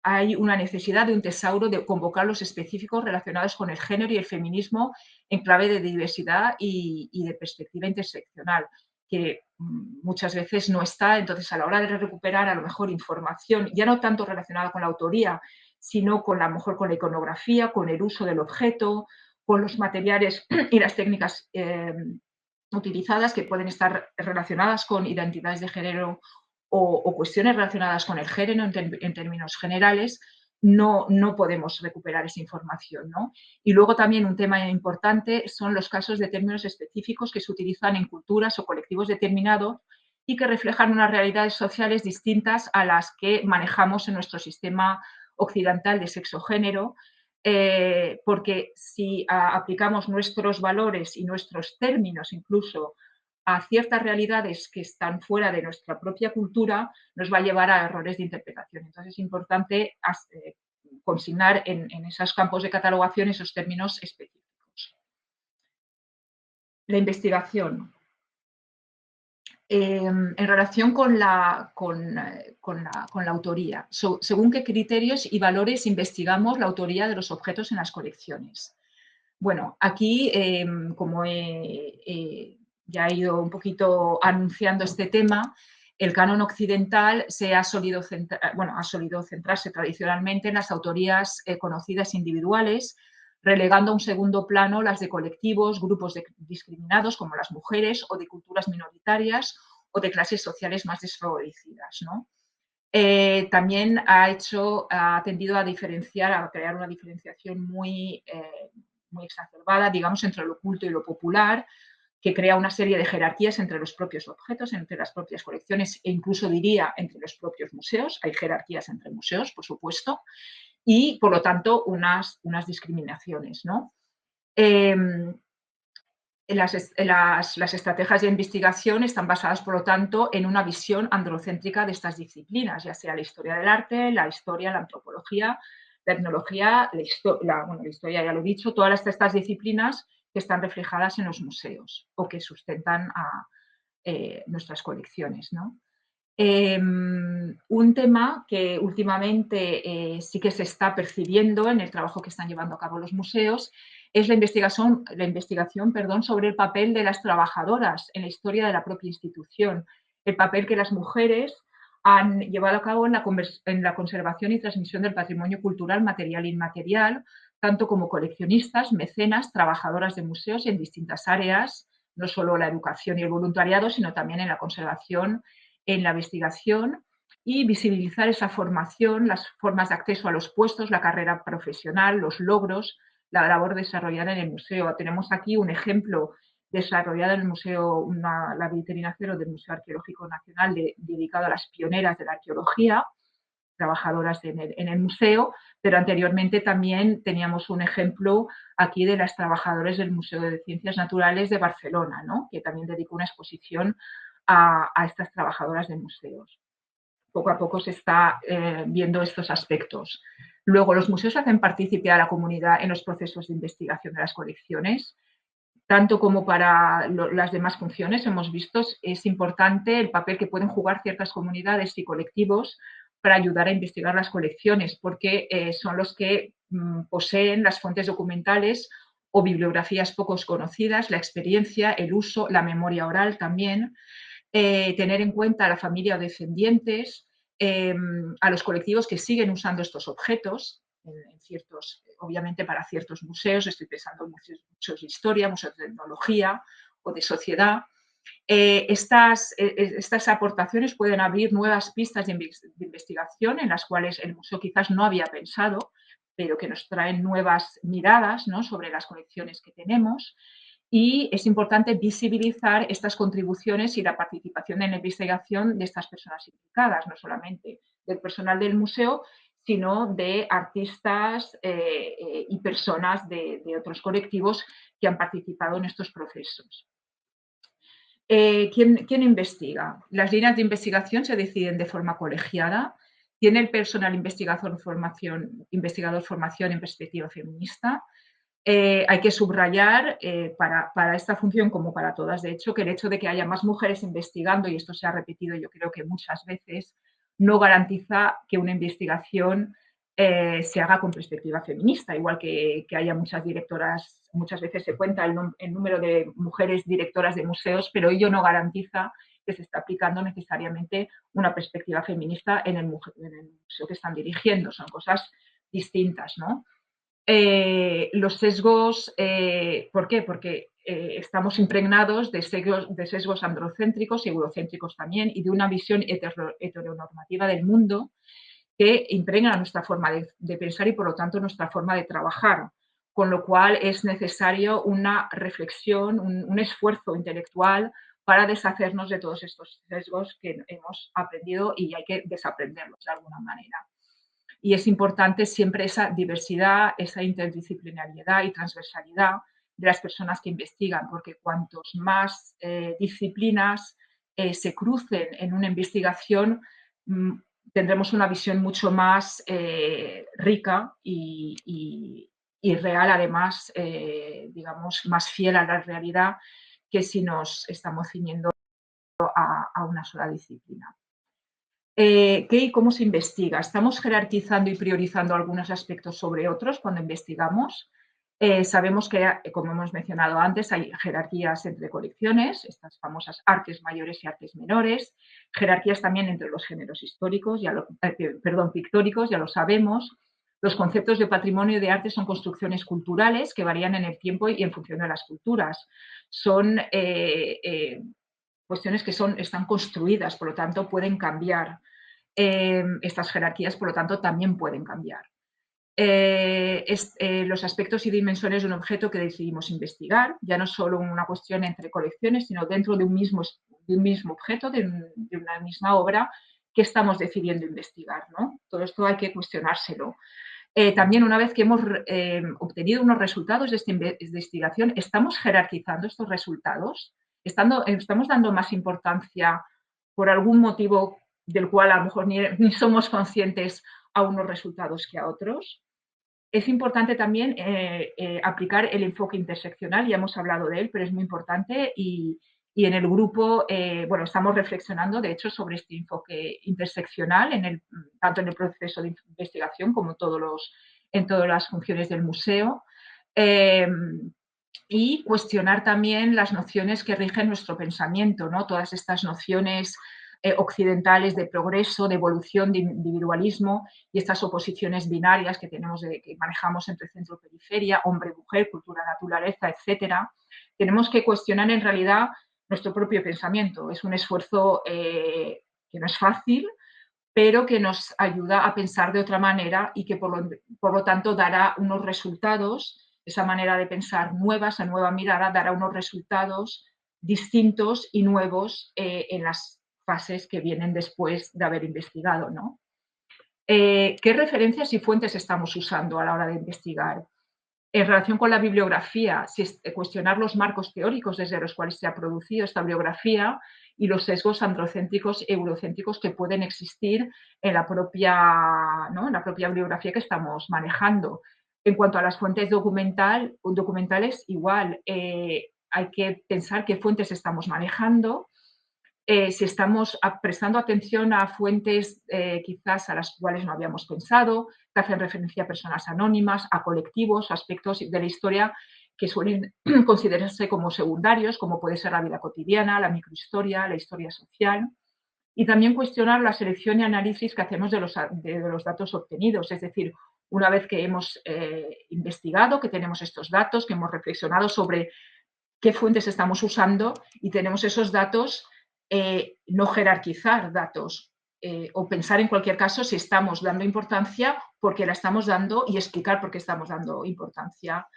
Hay una necesidad de un tesauro de convocar los específicos relacionados con el género y el feminismo en clave de diversidad y de perspectiva interseccional, que muchas veces no está. Entonces, a la hora de recuperar a lo mejor información, ya no tanto relacionada con la autoría, sino con a lo mejor con la iconografía, con el uso del objeto, con los materiales y las técnicas utilizadas que pueden estar relacionadas con identidades de género o cuestiones relacionadas con el género en términos generales, no podemos recuperar esa información, ¿no? Y luego también un tema importante son los casos de términos específicos que se utilizan en culturas o colectivos determinados y que reflejan unas realidades sociales distintas a las que manejamos en nuestro sistema occidental de sexo-género, porque si aplicamos nuestros valores y nuestros términos incluso a ciertas realidades que están fuera de nuestra propia cultura nos va a llevar a errores de interpretación. Entonces es importante consignar en esos campos de catalogación esos términos específicos. La investigación. En relación con la autoría, según qué criterios y valores investigamos la autoría de los objetos en las colecciones. Bueno, aquí, como ya he ido un poquito anunciando este tema, el canon occidental ha solido centrarse tradicionalmente en las autorías conocidas individuales, relegando a un segundo plano las de colectivos, grupos discriminados como las mujeres o de culturas minoritarias o de clases sociales más desfavorecidas, ¿no? También ha tendido a crear una diferenciación muy exacerbada, digamos, entre lo oculto y lo popular, que crea una serie de jerarquías entre los propios objetos, entre las propias colecciones e incluso diría entre los propios museos. Hay jerarquías entre museos, por supuesto, y por lo tanto unas discriminaciones, ¿no? Las estrategias de investigación están basadas, por lo tanto, en una visión androcéntrica de estas disciplinas, ya sea la historia del arte, la historia, la antropología, la etnología, la historia ya lo he dicho, todas estas disciplinas que están reflejadas en los museos o que sustentan a nuestras colecciones, ¿no? Un tema que últimamente sí que se está percibiendo en el trabajo que están llevando a cabo los museos es la investigación sobre el papel de las trabajadoras en la historia de la propia institución, el papel que las mujeres han llevado a cabo en la conservación y transmisión del patrimonio cultural material e inmaterial, tanto como coleccionistas, mecenas, trabajadoras de museos en distintas áreas, no solo la educación y el voluntariado, sino también en la conservación, en la investigación, y visibilizar esa formación, las formas de acceso a los puestos, la carrera profesional, los logros, la labor desarrollada en el museo. Tenemos aquí un ejemplo desarrollado en el museo, la vitrina cero del Museo Arqueológico Nacional dedicado a las pioneras de la arqueología, trabajadoras en el museo, pero anteriormente también teníamos un ejemplo aquí de las trabajadoras del Museo de Ciencias Naturales de Barcelona, ¿no? Que también dedicó una exposición a estas trabajadoras de museos. Poco a poco se está viendo estos aspectos. Luego, los museos hacen partícipe a la comunidad en los procesos de investigación de las colecciones, tanto como para las demás funciones. Hemos visto, es importante el papel que pueden jugar ciertas comunidades y colectivos para ayudar a investigar las colecciones, porque son los que poseen las fuentes documentales o bibliografías poco conocidas, la experiencia, el uso, la memoria oral también. Tener en cuenta a la familia o descendientes, a los colectivos que siguen usando estos objetos, obviamente para ciertos museos, estoy pensando en museos de historia, museos de etnología o de sociedad. Estas aportaciones pueden abrir nuevas pistas de investigación en las cuales el museo quizás no había pensado, pero que nos traen nuevas miradas, ¿no?, sobre las colecciones que tenemos. Y es importante visibilizar estas contribuciones y la participación en la investigación de estas personas implicadas, no solamente del personal del museo, sino de artistas y personas de otros colectivos que han participado en estos procesos. ¿Quién investiga? Las líneas de investigación se deciden de forma colegiada. Tiene el personal investigador formación en perspectiva feminista. Hay que subrayar para esta función, como para todas, de hecho, que el hecho de que haya más mujeres investigando, y esto se ha repetido yo creo que muchas veces, no garantiza que una investigación se haga con perspectiva feminista, igual que haya muchas directoras, muchas veces se cuenta el número de mujeres directoras de museos, pero ello no garantiza que se está aplicando necesariamente una perspectiva feminista en el museo que están dirigiendo. Son cosas distintas, ¿no? Los sesgos, ¿por qué? Porque estamos impregnados de sesgos androcéntricos y eurocéntricos también, y de una visión heteronormativa del mundo que impregna nuestra forma de pensar y, por lo tanto, nuestra forma de trabajar. Con lo cual es necesario una reflexión, un esfuerzo intelectual para deshacernos de todos estos sesgos que hemos aprendido y hay que desaprenderlos de alguna manera. Y es importante siempre esa diversidad, esa interdisciplinariedad y transversalidad de las personas que investigan, porque cuantos más disciplinas se crucen en una investigación, tendremos una visión mucho más rica y real, además, digamos, más fiel a la realidad que si nos estamos ciñendo a una sola disciplina. ¿Qué y cómo se investiga? ¿Estamos jerarquizando y priorizando algunos aspectos sobre otros cuando investigamos? Sabemos que, como hemos mencionado antes, hay jerarquías entre colecciones, estas famosas artes mayores y artes menores, jerarquías también entre los géneros históricos, pictóricos, ya lo sabemos. Los conceptos de patrimonio y de arte son construcciones culturales que varían en el tiempo y en función de las culturas. Son cuestiones que están construidas, por lo tanto, pueden cambiar. Estas jerarquías, por lo tanto, también pueden cambiar. Los aspectos y dimensiones de un objeto que decidimos investigar, ya no solo una cuestión entre colecciones, sino dentro de un mismo objeto, de una misma obra que estamos decidiendo investigar, ¿no? Todo esto hay que cuestionárselo. También, una vez que hemos obtenido unos resultados de esta investigación, ¿estamos jerarquizando estos resultados? ¿Estamos dando más importancia por algún motivo del cual a lo mejor ni somos conscientes a unos resultados que a otros? Es importante también aplicar el enfoque interseccional, ya hemos hablado de él, pero es muy importante y en el grupo, estamos reflexionando, de hecho, sobre este enfoque interseccional, tanto en el proceso de investigación como en todas las funciones del museo. Y cuestionar también las nociones que rigen nuestro pensamiento, ¿no? Todas estas nociones occidentales de progreso, de evolución, de individualismo y estas oposiciones binarias que manejamos entre centro y periferia, hombre-mujer, cultura-naturaleza, etcétera. Tenemos que cuestionar en realidad nuestro propio pensamiento. Es un esfuerzo que no es fácil, pero que nos ayuda a pensar de otra manera y que por lo tanto dará unos resultados. Esa manera de pensar nueva, esa nueva mirada, dará unos resultados distintos y nuevos en las fases que vienen después de haber investigado, ¿no? ¿Qué referencias y fuentes estamos usando a la hora de investigar? En relación con la bibliografía, cuestionar los marcos teóricos desde los cuales se ha producido esta bibliografía y los sesgos androcéntricos e eurocéntricos que pueden existir en la propia bibliografía que estamos manejando. En cuanto a las fuentes documentales, igual hay que pensar qué fuentes estamos manejando, si estamos prestando atención a fuentes quizás a las cuales no habíamos pensado, que hacen referencia a personas anónimas, a colectivos, aspectos de la historia que suelen considerarse como secundarios, como puede ser la vida cotidiana, la microhistoria, la historia social. Y también cuestionar la selección y análisis que hacemos de los datos obtenidos, es decir, una vez que hemos investigado, que tenemos estos datos, que hemos reflexionado sobre qué fuentes estamos usando y tenemos esos datos, no jerarquizar datos o pensar en cualquier caso si estamos dando importancia, porque la estamos dando y explicar por qué estamos dando importancia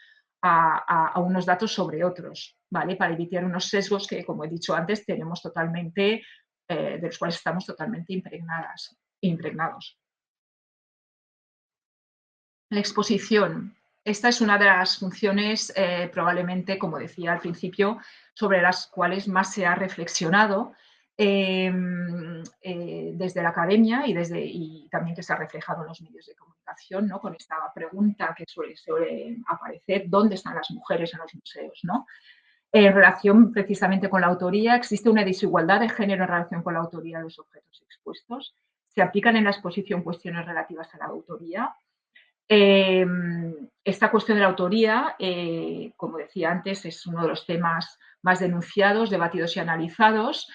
a unos datos sobre otros, ¿vale? Para evitar unos sesgos que, como he dicho antes, tenemos totalmente, de los cuales estamos totalmente impregnados. La exposición. Esta es una de las funciones, probablemente, como decía al principio, sobre las cuales más se ha reflexionado desde la academia y también que se ha reflejado en los medios de comunicación, ¿no? Con esta pregunta que suele aparecer: ¿dónde están las mujeres en los museos, ¿no? En relación precisamente con la autoría, existe una desigualdad de género en relación con la autoría de los objetos expuestos. Se aplican en la exposición cuestiones relativas a la autoría. Esta cuestión de la autoría, como decía antes, es uno de los temas más denunciados, debatidos y analizados,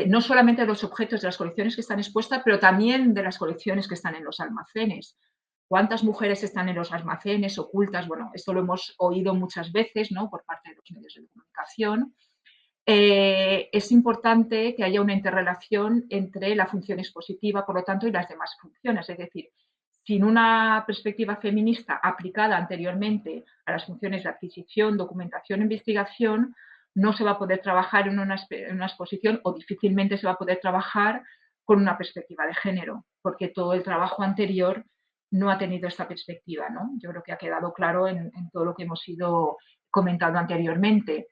no solamente de los objetos de las colecciones que están expuestas, pero también de las colecciones que están en los almacenes. ¿Cuántas mujeres están en los almacenes ocultas? Bueno, esto lo hemos oído muchas veces, ¿no?, por parte de los medios de comunicación. Es importante que haya una interrelación entre la función expositiva, por lo tanto, y las demás funciones. Es decir, sin una perspectiva feminista aplicada anteriormente a las funciones de adquisición, documentación e investigación, no se va a poder trabajar en una exposición, o difícilmente se va a poder trabajar con una perspectiva de género, porque todo el trabajo anterior no ha tenido esta perspectiva, ¿no? Yo creo que ha quedado claro en todo lo que hemos ido comentado anteriormente.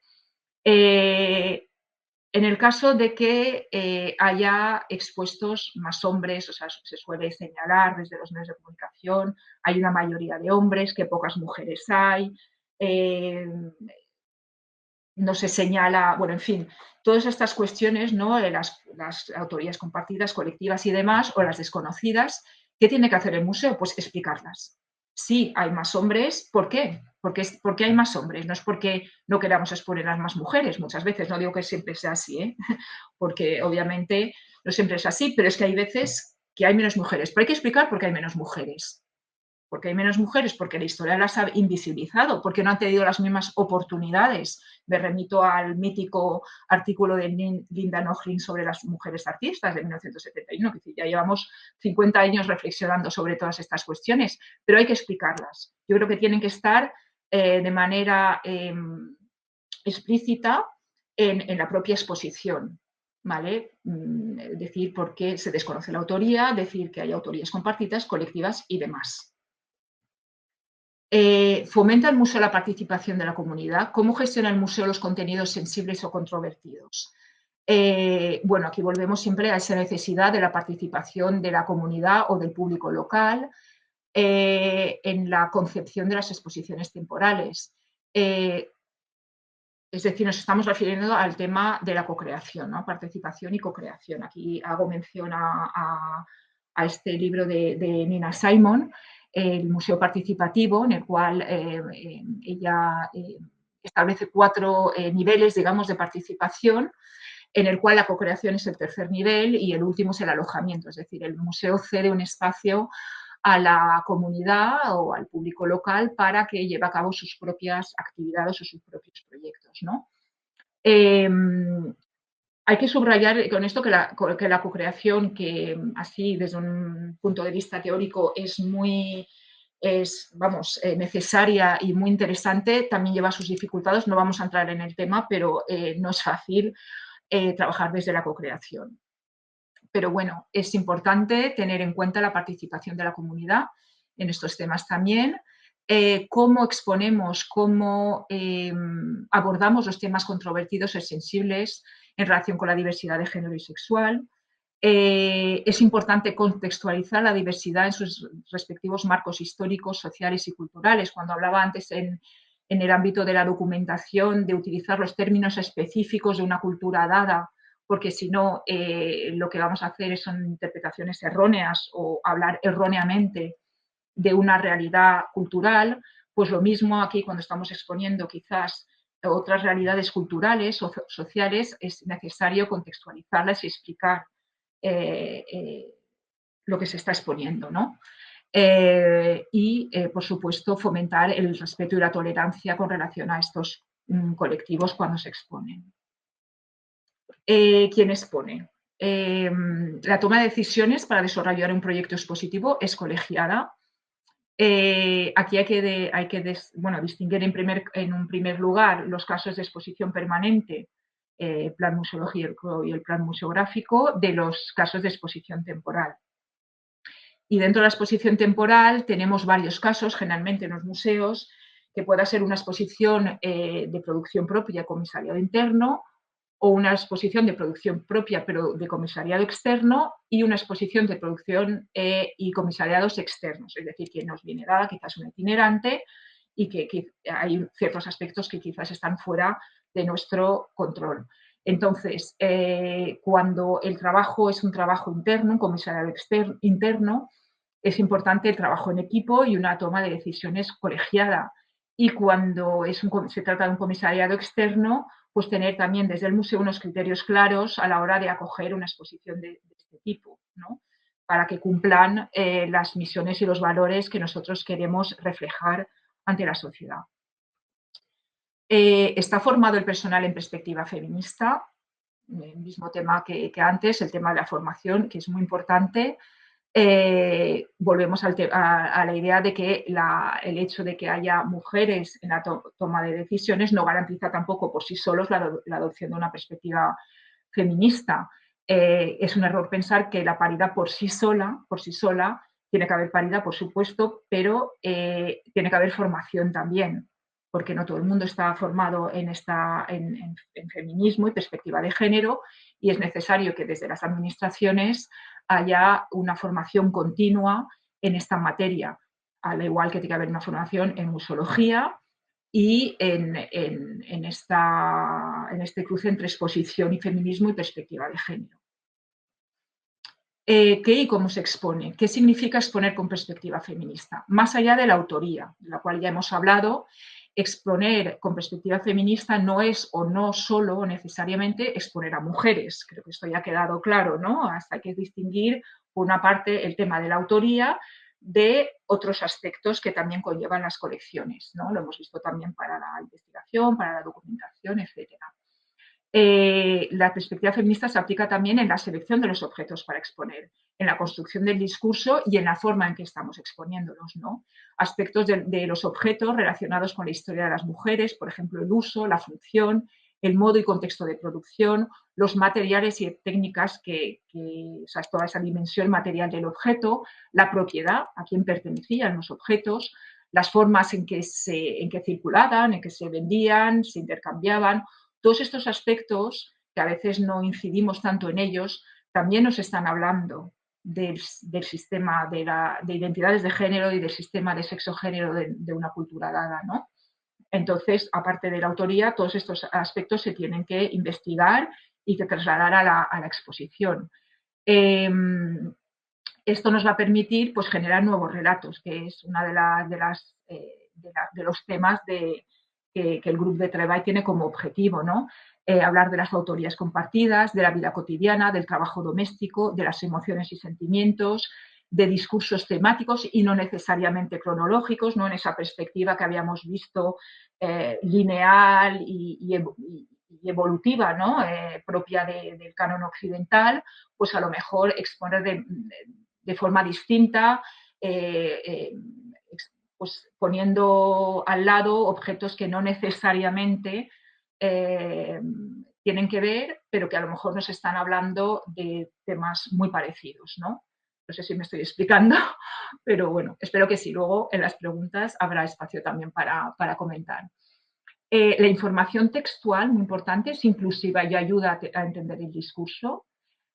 En el caso de que haya expuestos más hombres, o sea, se suele señalar desde los medios de comunicación, hay una mayoría de hombres, que pocas mujeres hay, no se señala, bueno, en fin, todas estas cuestiones, ¿no? Las autorías compartidas, colectivas y demás, o las desconocidas, ¿qué tiene que hacer el museo? Pues explicarlas. Sí, hay más hombres, ¿por qué? Porque hay más hombres, no es porque no queramos exponer a más mujeres, muchas veces, no digo que siempre sea así, ¿eh? Porque obviamente no siempre es así, pero es que hay veces que hay menos mujeres, pero hay que explicar por qué hay menos mujeres. Porque hay menos mujeres, porque la historia las ha invisibilizado, porque no han tenido las mismas oportunidades. Me remito al mítico artículo de Linda Nochlin sobre las mujeres artistas de 1971, que ya llevamos 50 años reflexionando sobre todas estas cuestiones, pero hay que explicarlas. Yo creo que tienen que estar de manera explícita en la propia exposición. ¿Vale? Decir por qué se desconoce la autoría, decir que hay autorías compartidas, colectivas y demás. ¿Fomenta el museo la participación de la comunidad? ¿Cómo gestiona el museo los contenidos sensibles o controvertidos? Bueno, aquí volvemos siempre a esa necesidad de la participación de la comunidad o del público local en la concepción de las exposiciones temporales. Es decir, nos estamos refiriendo al tema de la cocreación, ¿no? Participación y cocreación. Aquí hago mención a este libro de Nina Simon, el Museo Participativo, en el cual ella establece 4 niveles, digamos, de participación, en el cual la cocreación es el tercer nivel y el último es el alojamiento. Es decir, el museo cede un espacio a la comunidad o al público local para que lleve a cabo sus propias actividades o sus propios proyectos, ¿no? Hay que subrayar con esto que la cocreación, que así desde un punto de vista teórico es necesaria y muy interesante, también lleva sus dificultades. No vamos a entrar en el tema, pero no es fácil trabajar desde la cocreación. Pero bueno, es importante tener en cuenta la participación de la comunidad en estos temas también. Cómo exponemos, cómo abordamos los temas controvertidos y sensibles en relación con la diversidad de género y sexual. Es importante contextualizar la diversidad en sus respectivos marcos históricos, sociales y culturales. Cuando hablaba antes en el ámbito de la documentación, de utilizar los términos específicos de una cultura dada, porque si no, lo que vamos a hacer son interpretaciones erróneas o hablar erróneamente de una realidad cultural, pues lo mismo aquí cuando estamos exponiendo quizás otras realidades culturales o sociales, es necesario contextualizarlas y explicar lo que se está exponiendo, ¿no? Por supuesto, fomentar el respeto y la tolerancia con relación a estos colectivos cuando se exponen. ¿Quién expone? La toma de decisiones para desarrollar un proyecto expositivo es colegiada. Aquí hay que distinguir en un primer lugar los casos de exposición permanente, plan museológico y el plan museográfico, de los casos de exposición temporal. Y dentro de la exposición temporal tenemos varios casos, generalmente en los museos, que pueda ser una exposición de producción propia, comisariado interno, o una exposición de producción propia pero de comisariado externo y una exposición de producción y comisariados externos, es decir, que nos viene dada quizás un itinerante y que hay ciertos aspectos que quizás están fuera de nuestro control. Entonces, cuando el trabajo es un trabajo interno, un comisariado interno, es importante el trabajo en equipo y una toma de decisiones colegiada. Y cuando se trata de un comisariado externo, pues tener también desde el museo unos criterios claros a la hora de acoger una exposición de este tipo, ¿no? Para que cumplan las misiones y los valores que nosotros queremos reflejar ante la sociedad. Está formado el personal en perspectiva feminista, el mismo tema que antes, el tema de la formación, que es muy importante. Volvemos a la idea de que el hecho de que haya mujeres en la toma de decisiones no garantiza tampoco por sí solos la adopción de una perspectiva feminista. Es un error pensar que la paridad por sí sola, tiene que haber paridad, por supuesto, pero tiene que haber formación también, porque no todo el mundo está formado en feminismo y perspectiva de género, y es necesario que desde las administraciones haya una formación continua en esta materia, al igual que tiene que haber una formación en museología y en este cruce entre exposición y feminismo y perspectiva de género. ¿Qué y cómo se expone? ¿Qué significa exponer con perspectiva feminista? Más allá de la autoría, de la cual ya hemos hablado, exponer con perspectiva feminista no es o no solo necesariamente exponer a mujeres. Creo que esto ya ha quedado claro, ¿no? Hasta hay que distinguir, por una parte, el tema de la autoría de otros aspectos que también conllevan las colecciones, ¿no? Lo hemos visto también para la investigación, para la documentación, etcétera. La perspectiva feminista se aplica también en la selección de los objetos para exponer, en la construcción del discurso y en la forma en que estamos exponiéndolos, ¿no? Aspectos de los objetos relacionados con la historia de las mujeres, por ejemplo, el uso, la función, el modo y contexto de producción, los materiales y técnicas o sea, toda esa dimensión material del objeto, la propiedad, a quién pertenecían los objetos, las formas en que circulaban, en que se vendían, se intercambiaban. Todos estos aspectos, que a veces no incidimos tanto en ellos, también nos están hablando del sistema de identidades de género y del sistema de sexo-género de una cultura dada, ¿no? Entonces, aparte de la autoría, todos estos aspectos se tienen que investigar y que trasladar a la exposición. Esto nos va a permitir, pues, generar nuevos relatos, que es una de los temas que el grupo de treball tiene como objetivo, ¿no? Hablar de las autorías compartidas, de la vida cotidiana, del trabajo doméstico, de las emociones y sentimientos, de discursos temáticos y no necesariamente cronológicos, ¿no? En esa perspectiva que habíamos visto lineal y evolutiva, ¿no? Propia del canon occidental, pues a lo mejor exponer de forma distinta, pues poniendo al lado objetos que no necesariamente tienen que ver, pero que a lo mejor nos están hablando de temas muy parecidos, ¿no? No sé si me estoy explicando, pero bueno, espero que sí. Luego en las preguntas habrá espacio también para comentar. La información textual, muy importante, es inclusiva y ayuda a entender el discurso.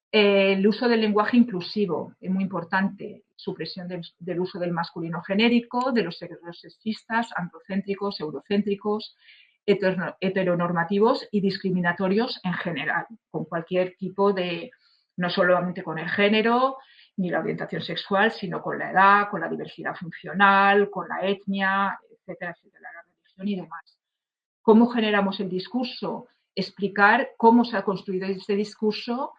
El uso del lenguaje inclusivo es muy importante, supresión del uso del masculino genérico, de los sexistas, androcéntricos, eurocéntricos, heteronormativos y discriminatorios en general, con cualquier tipo de, no solamente con el género ni la orientación sexual, sino con la edad, con la diversidad funcional, con la etnia, etcétera, etcétera, la religión y demás. ¿Cómo generamos el discurso? Explicar cómo se ha construido este discurso,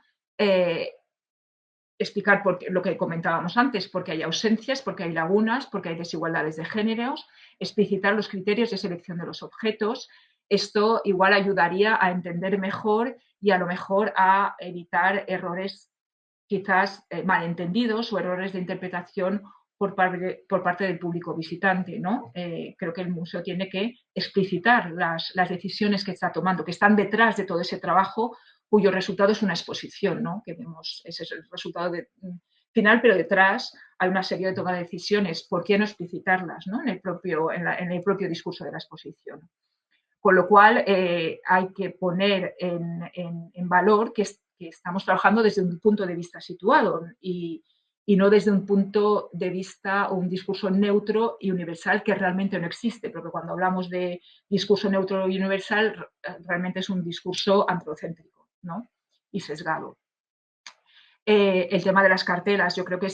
explicar lo que comentábamos antes, porque hay ausencias, porque hay lagunas, porque hay desigualdades de géneros, explicitar los criterios de selección de los objetos. Esto igual ayudaría a entender mejor y a lo mejor a evitar errores quizás malentendidos o errores de interpretación por parte del público visitante, ¿no? Creo que el museo tiene que explicitar las decisiones que está tomando, que están detrás de todo ese trabajo, cuyo resultado es una exposición, ¿no? Que vemos, ese es el resultado final, pero detrás hay una serie de toma de decisiones. ¿Por qué no explicitarlas, ¿no? en el propio discurso de la exposición? Con lo cual hay que poner en valor que estamos trabajando desde un punto de vista situado y no desde un punto de vista o un discurso neutro y universal que realmente no existe, porque cuando hablamos de discurso neutro y universal realmente es un discurso antropocéntrico, ¿no? Y sesgado. El tema de las cartelas, yo creo que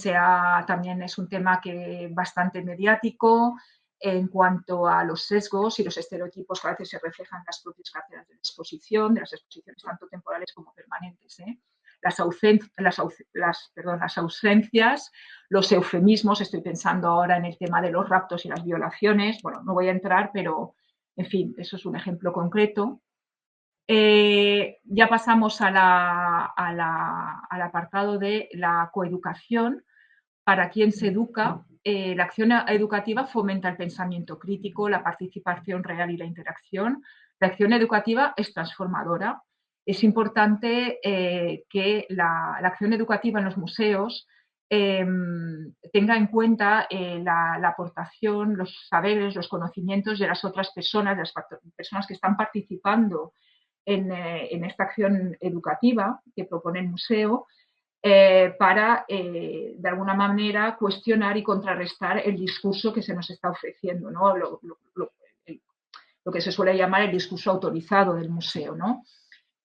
también es un tema bastante mediático en cuanto a los sesgos y los estereotipos que a veces se reflejan en las propias cartelas de la exposición, de las exposiciones tanto temporales como permanentes. Las ausencias, los eufemismos, estoy pensando ahora en el tema de los raptos y las violaciones, bueno, no voy a entrar, pero en fin, eso es un ejemplo concreto. Ya pasamos al apartado de la coeducación. Para quien se educa, la acción educativa fomenta el pensamiento crítico, la participación real y la interacción. La acción educativa es transformadora. Es importante que la acción educativa en los museos tenga en cuenta la aportación, los saberes, los conocimientos de las otras personas, de las personas que están participando en esta acción educativa que propone el museo, para, de alguna manera, cuestionar y contrarrestar el discurso que se nos está ofreciendo, ¿no? Lo que se suele llamar el discurso autorizado del museo, ¿no?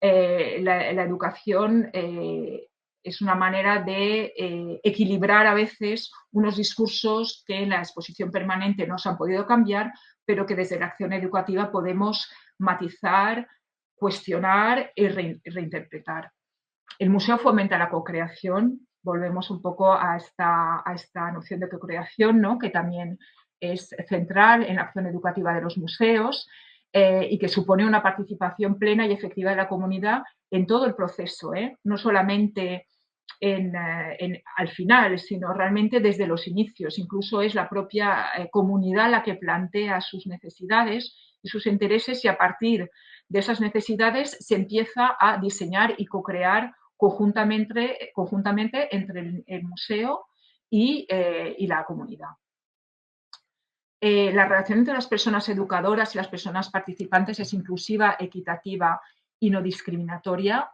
La educación es una manera de equilibrar a veces unos discursos que en la exposición permanente no se han podido cambiar, pero que desde la acción educativa podemos matizar, cuestionar y reinterpretar. El museo fomenta la co-creación, volvemos un poco a esta noción de co-creación, ¿no? Que también es central en la acción educativa de los museos y que supone una participación plena y efectiva de la comunidad en todo el proceso, no solamente al final, sino realmente desde los inicios. Incluso es la propia comunidad la que plantea sus necesidades y sus intereses, y a partir de esas necesidades se empieza a diseñar y co-crear conjuntamente entre el museo y la comunidad. La relación entre las personas educadoras y las personas participantes es inclusiva, equitativa y no discriminatoria.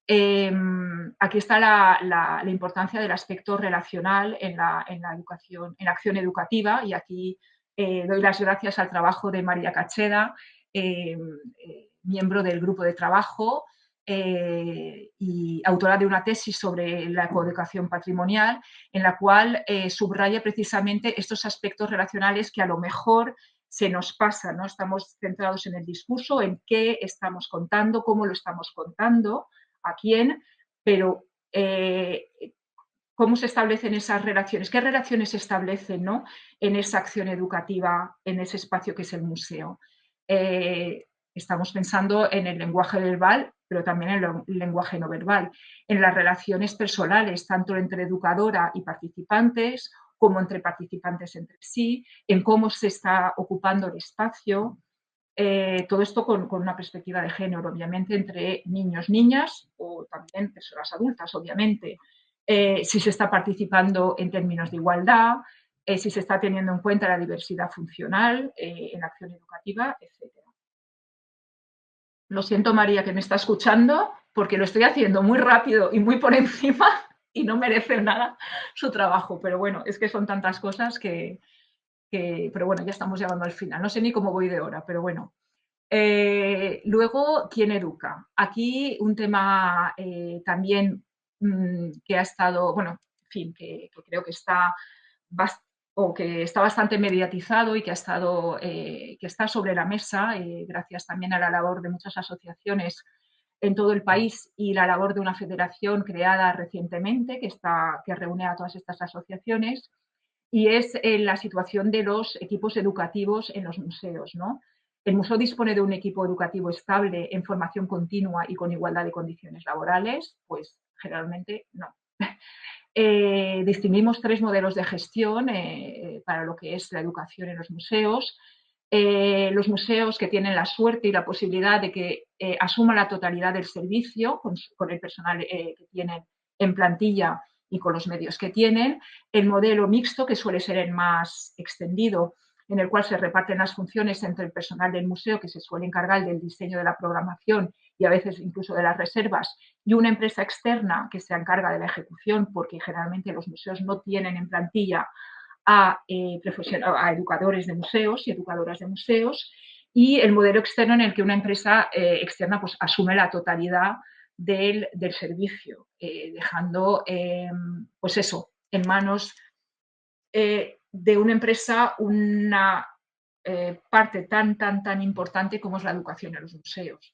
Aquí está la importancia del aspecto relacional en la educación, en la acción educativa, y aquí doy las gracias al trabajo de María Cacheda, miembro del grupo de trabajo y autora de una tesis sobre la coeducación patrimonial, en la cual subraya precisamente estos aspectos relacionales que a lo mejor se nos pasa, ¿no? Estamos centrados en el discurso, en qué estamos contando, cómo lo estamos contando, a quién, pero cómo se establecen esas relaciones, qué relaciones se establecen, ¿no? En esa acción educativa, en ese espacio que es el museo. Estamos pensando en el lenguaje verbal, pero también en el lenguaje no verbal, en las relaciones personales, tanto entre educadora y participantes, como entre participantes entre sí, en cómo se está ocupando el espacio. Todo esto con una perspectiva de género, obviamente, entre niños, niñas o también personas adultas, obviamente. Si se está participando en términos de igualdad, si se está teniendo en cuenta la diversidad funcional en la acción educativa, etc. Lo siento, María, que me está escuchando, porque lo estoy haciendo muy rápido y muy por encima y no merece nada su trabajo. Pero bueno, es que son tantas cosas pero bueno, ya estamos llegando al final. No sé ni cómo voy de hora, pero bueno. Luego, ¿quién educa? Aquí un tema también que ha estado, bueno, en fin, que creo que está bastante mediatizado y que está sobre la mesa, gracias también a la labor de muchas asociaciones en todo el país y la labor de una federación creada recientemente que reúne a todas estas asociaciones, y es la situación de los equipos educativos en los museos, ¿no? ¿El museo dispone de un equipo educativo estable en formación continua y con igualdad de condiciones laborales? Pues generalmente no. Distinguimos tres modelos de gestión para lo que es la educación en los museos. Los museos que tienen la suerte y la posibilidad de que asuma la totalidad del servicio con el personal que tienen en plantilla y con los medios que tienen. El modelo mixto, que suele ser el más extendido, en el cual se reparten las funciones entre el personal del museo, que se suele encargar del diseño de la programación y a veces incluso de las reservas, y una empresa externa que se encarga de la ejecución, porque generalmente los museos no tienen en plantilla a educadores de museos y educadoras de museos, y el modelo externo en el que una empresa externa pues, asume la totalidad del servicio, dejando pues eso, en manos de una empresa una parte tan importante como es la educación en los museos.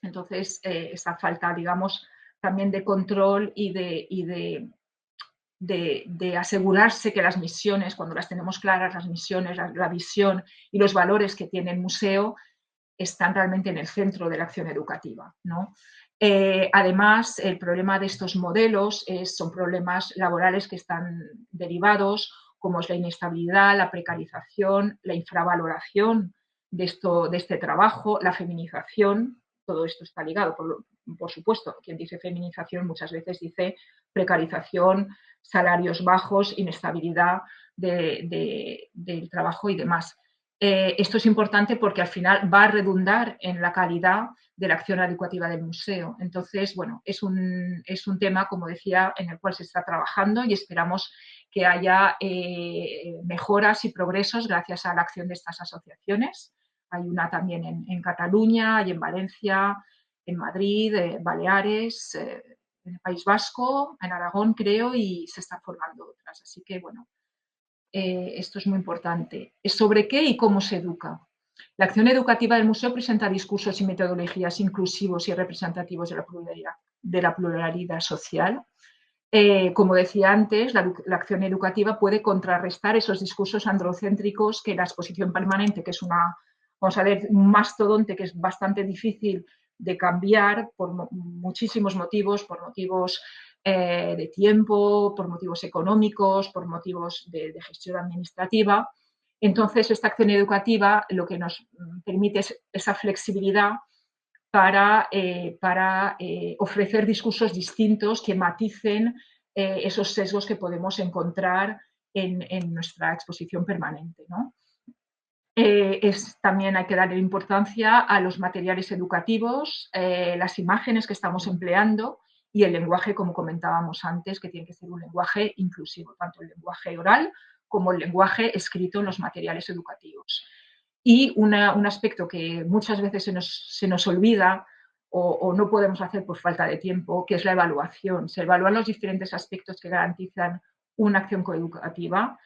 Entonces, esa falta, digamos, también de control y de asegurarse que las misiones, cuando las tenemos claras, las misiones, la visión y los valores que tiene el museo están realmente en el centro de la acción educativa, ¿no? Además, el problema de estos modelos son problemas laborales que están derivados, como es la inestabilidad, la precarización, la infravaloración de este trabajo, la feminización. todo esto está ligado. Por supuesto, quien dice feminización muchas veces dice precarización, salarios bajos, inestabilidad del trabajo y demás. Esto es importante porque al final va a redundar en la calidad de la acción educativa del museo. Entonces, bueno, es un tema, como decía, en el cual se está trabajando y esperamos que haya mejoras y progresos gracias a la acción de estas asociaciones. Hay una también en Cataluña, hay en Valencia, en Madrid, Baleares, en el País Vasco, en Aragón, creo, y se están formando otras. Así que, bueno, esto es muy importante. ¿Sobre qué y cómo se educa? La acción educativa del museo presenta discursos y metodologías inclusivos y representativos de la pluralidad social. Como decía antes, la acción educativa puede contrarrestar esos discursos androcéntricos que la exposición permanente, que es vamos a ver, un mastodonte que es bastante difícil de cambiar por muchísimos motivos, por motivos de tiempo, por motivos económicos, por motivos de gestión administrativa. Entonces, esta acción educativa lo que nos permite es esa flexibilidad para ofrecer discursos distintos que maticen esos sesgos que podemos encontrar en nuestra exposición permanente, ¿no? También hay que darle importancia a los materiales educativos, las imágenes que estamos empleando y el lenguaje, como comentábamos antes, que tiene que ser un lenguaje inclusivo, tanto el lenguaje oral como el lenguaje escrito en los materiales educativos. Y un aspecto que muchas veces se nos olvida o no podemos hacer por falta de tiempo, que es la evaluación. Se evalúan los diferentes aspectos que garantizan una acción coeducativa: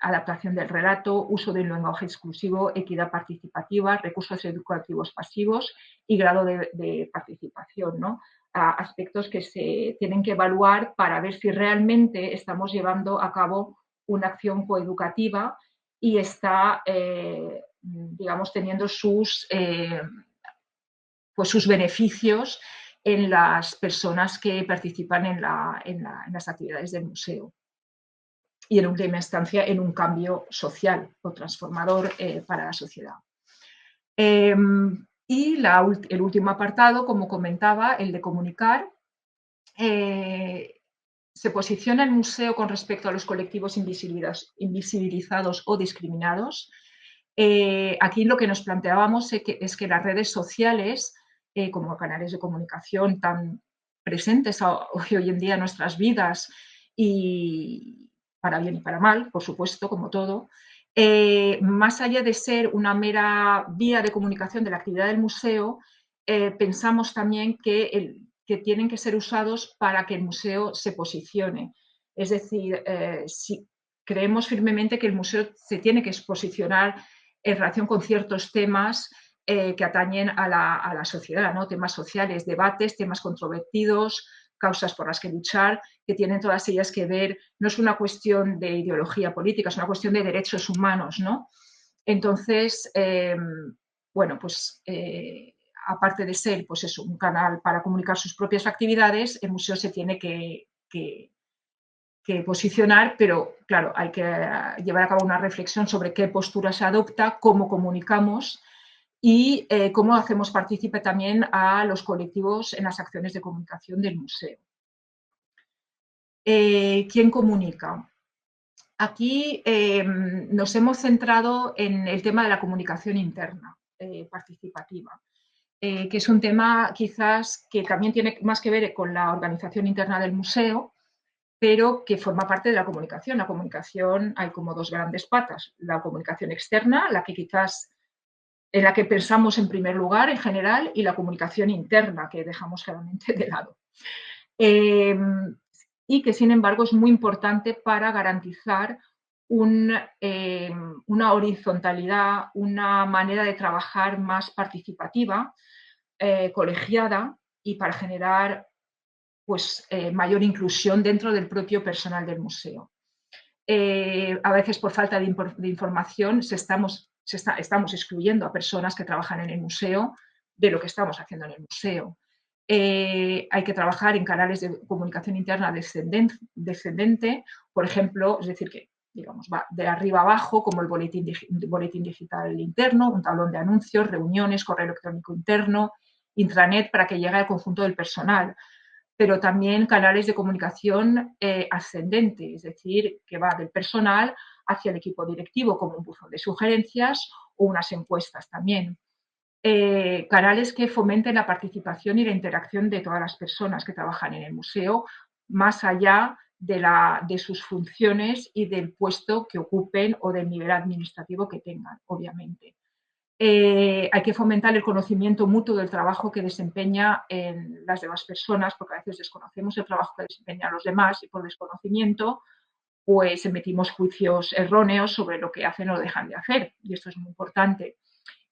adaptación del relato, uso del lenguaje exclusivo, equidad participativa, recursos educativos pasivos y grado de participación, ¿no? Aspectos que se tienen que evaluar para ver si realmente estamos llevando a cabo una acción coeducativa y está, digamos, teniendo sus beneficios en las personas que participan en las actividades del museo. Y en última instancia en un cambio social o transformador para la sociedad. Y el último apartado, como comentaba, el de comunicar. Se posiciona el museo con respecto a los colectivos invisibilizados o discriminados. Aquí lo que nos planteábamos es que las redes sociales, como canales de comunicación tan presentes hoy en día en nuestras vidas, y para bien y para mal, por supuesto, como todo, más allá de ser una mera vía de comunicación de la actividad del museo, pensamos también que tienen que ser usados para que el museo se posicione. Es decir, si creemos firmemente que el museo se tiene que posicionar en relación con ciertos temas que atañen a la sociedad, ¿no? Temas sociales, debates, temas controvertidos, causas por las que luchar, que tienen todas ellas que ver, no es una cuestión de ideología política, es una cuestión de derechos humanos, ¿no? Entonces, bueno, pues aparte de ser, pues eso, un canal para comunicar sus propias actividades, el museo se tiene que posicionar, pero claro, hay que llevar a cabo una reflexión sobre qué postura se adopta, cómo comunicamos y cómo hacemos partícipe también a los colectivos en las acciones de comunicación del museo. ¿Quién comunica? Aquí nos hemos centrado en el tema de la comunicación interna participativa, que es un tema quizás que también tiene más que ver con la organización interna del museo, pero que forma parte de la comunicación. La comunicación, hay como dos grandes patas: la comunicación externa, en la que pensamos en primer lugar en general, y la comunicación interna, que dejamos claramente de lado. Y que, sin embargo, es muy importante para garantizar una horizontalidad, una manera de trabajar más participativa, colegiada, y para generar pues, mayor inclusión dentro del propio personal del museo. A veces, por falta de información, estamos excluyendo a personas que trabajan en el museo de lo que estamos haciendo en el museo. Hay que trabajar en canales de comunicación interna descendente, por ejemplo, es decir, que digamos, va de arriba abajo, como el boletín digital interno, un tablón de anuncios, reuniones, correo electrónico interno, intranet para que llegue al conjunto del personal, pero también canales de comunicación ascendente, es decir, que va del personal hacia el equipo directivo, como un buzón de sugerencias o unas encuestas también. Canales que fomenten la participación y la interacción de todas las personas que trabajan en el museo, más allá de sus funciones y del puesto que ocupen o del nivel administrativo que tengan, obviamente. Hay que fomentar el conocimiento mutuo del trabajo que desempeña en las demás personas, porque a veces desconocemos el trabajo que desempeñan los demás y por desconocimiento pues emitimos juicios erróneos sobre lo que hacen o dejan de hacer, y esto es muy importante.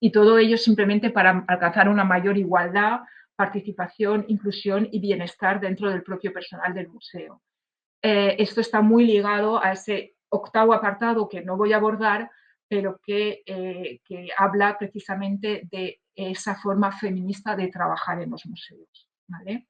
Y todo ello simplemente para alcanzar una mayor igualdad, participación, inclusión y bienestar dentro del propio personal del museo. Esto está muy ligado a ese octavo apartado que no voy a abordar, pero que habla precisamente de esa forma feminista de trabajar en los museos, ¿vale?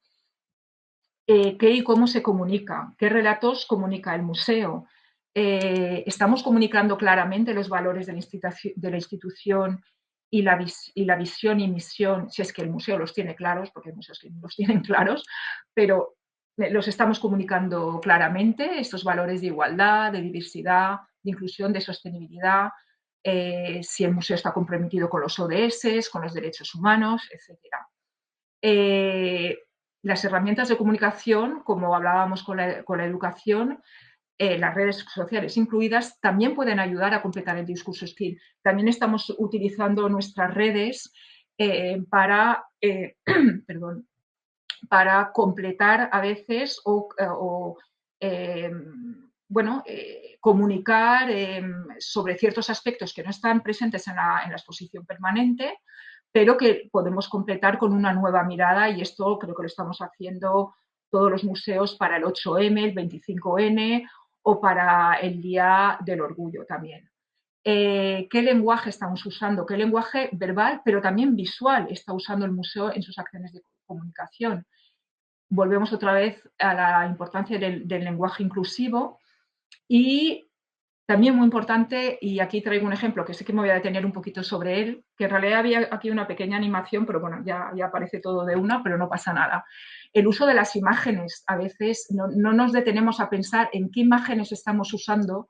¿Qué y cómo se comunica? ¿Qué relatos comunica el museo? ¿Estamos comunicando claramente los valores de la institución y la visión y misión, si es que el museo los tiene claros, porque hay museos que no los tienen claros, pero los estamos comunicando claramente, estos valores de igualdad, de diversidad, de inclusión, de sostenibilidad, si el museo está comprometido con los ODS, con los derechos humanos, etc. Las herramientas de comunicación, como hablábamos con la educación, las redes sociales incluidas, también pueden ayudar a completar el discurso STEAM. También estamos utilizando nuestras redes para completar a veces comunicar sobre ciertos aspectos que no están presentes en la exposición permanente, pero que podemos completar con una nueva mirada, y esto creo que lo estamos haciendo todos los museos para el 8M, el 25N o para el Día del Orgullo también. ¿Qué lenguaje estamos usando? ¿Qué lenguaje verbal, pero también visual está usando el museo en sus acciones de comunicación? Volvemos otra vez a la importancia del lenguaje inclusivo y también muy importante, y aquí traigo un ejemplo que sé que me voy a detener un poquito sobre él, que en realidad había aquí una pequeña animación, pero bueno, ya aparece todo de una, pero no pasa nada. El uso de las imágenes, a veces no nos detenemos a pensar en qué imágenes estamos usando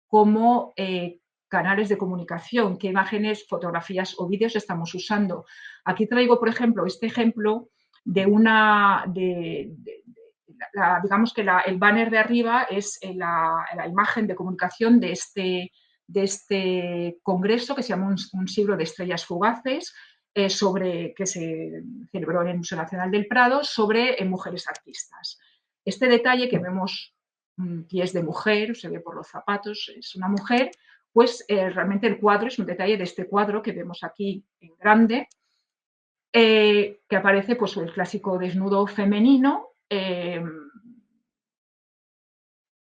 como canales de comunicación, qué imágenes, fotografías o vídeos estamos usando. Aquí traigo, por ejemplo, este ejemplo de digamos que el banner de arriba es la imagen de comunicación de este congreso que se llama un siglo de estrellas fugaces, que se celebró en el Museo Nacional del Prado, sobre mujeres artistas. Este detalle que vemos pies de mujer, se ve por los zapatos, es una mujer, pues realmente el cuadro es un detalle de este cuadro que vemos aquí en grande, que aparece pues el clásico desnudo femenino,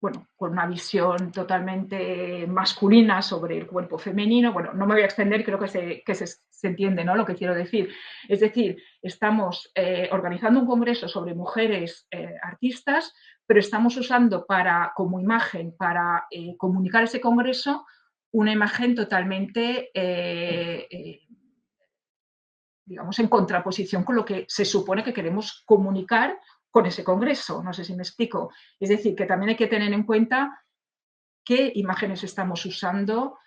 con una visión totalmente masculina sobre el cuerpo femenino. Bueno, no me voy a extender, creo que se entiende, ¿no?, lo que quiero decir. Es decir, estamos organizando un congreso sobre mujeres artistas, pero estamos usando como imagen para comunicar ese congreso una imagen totalmente digamos, en contraposición con lo que se supone que queremos comunicar con ese congreso. No sé si me explico. Es decir, que también hay que tener en cuenta qué imágenes estamos usando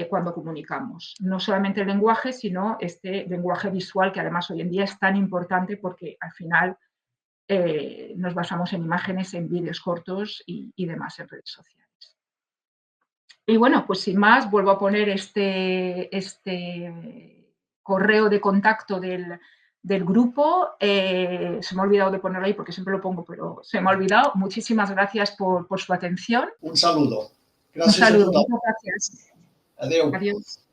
cuando comunicamos. No solamente el lenguaje, sino este lenguaje visual que además hoy en día es tan importante porque al final nos basamos en imágenes, en vídeos cortos y demás en redes sociales. Y bueno, pues sin más, vuelvo a poner este correo de contacto del grupo. Se me ha olvidado de ponerlo ahí porque siempre lo pongo, pero se me ha olvidado. Muchísimas gracias por su atención. Un saludo. Gracias. Un saludo. Muchas gracias. Adiós. Adiós.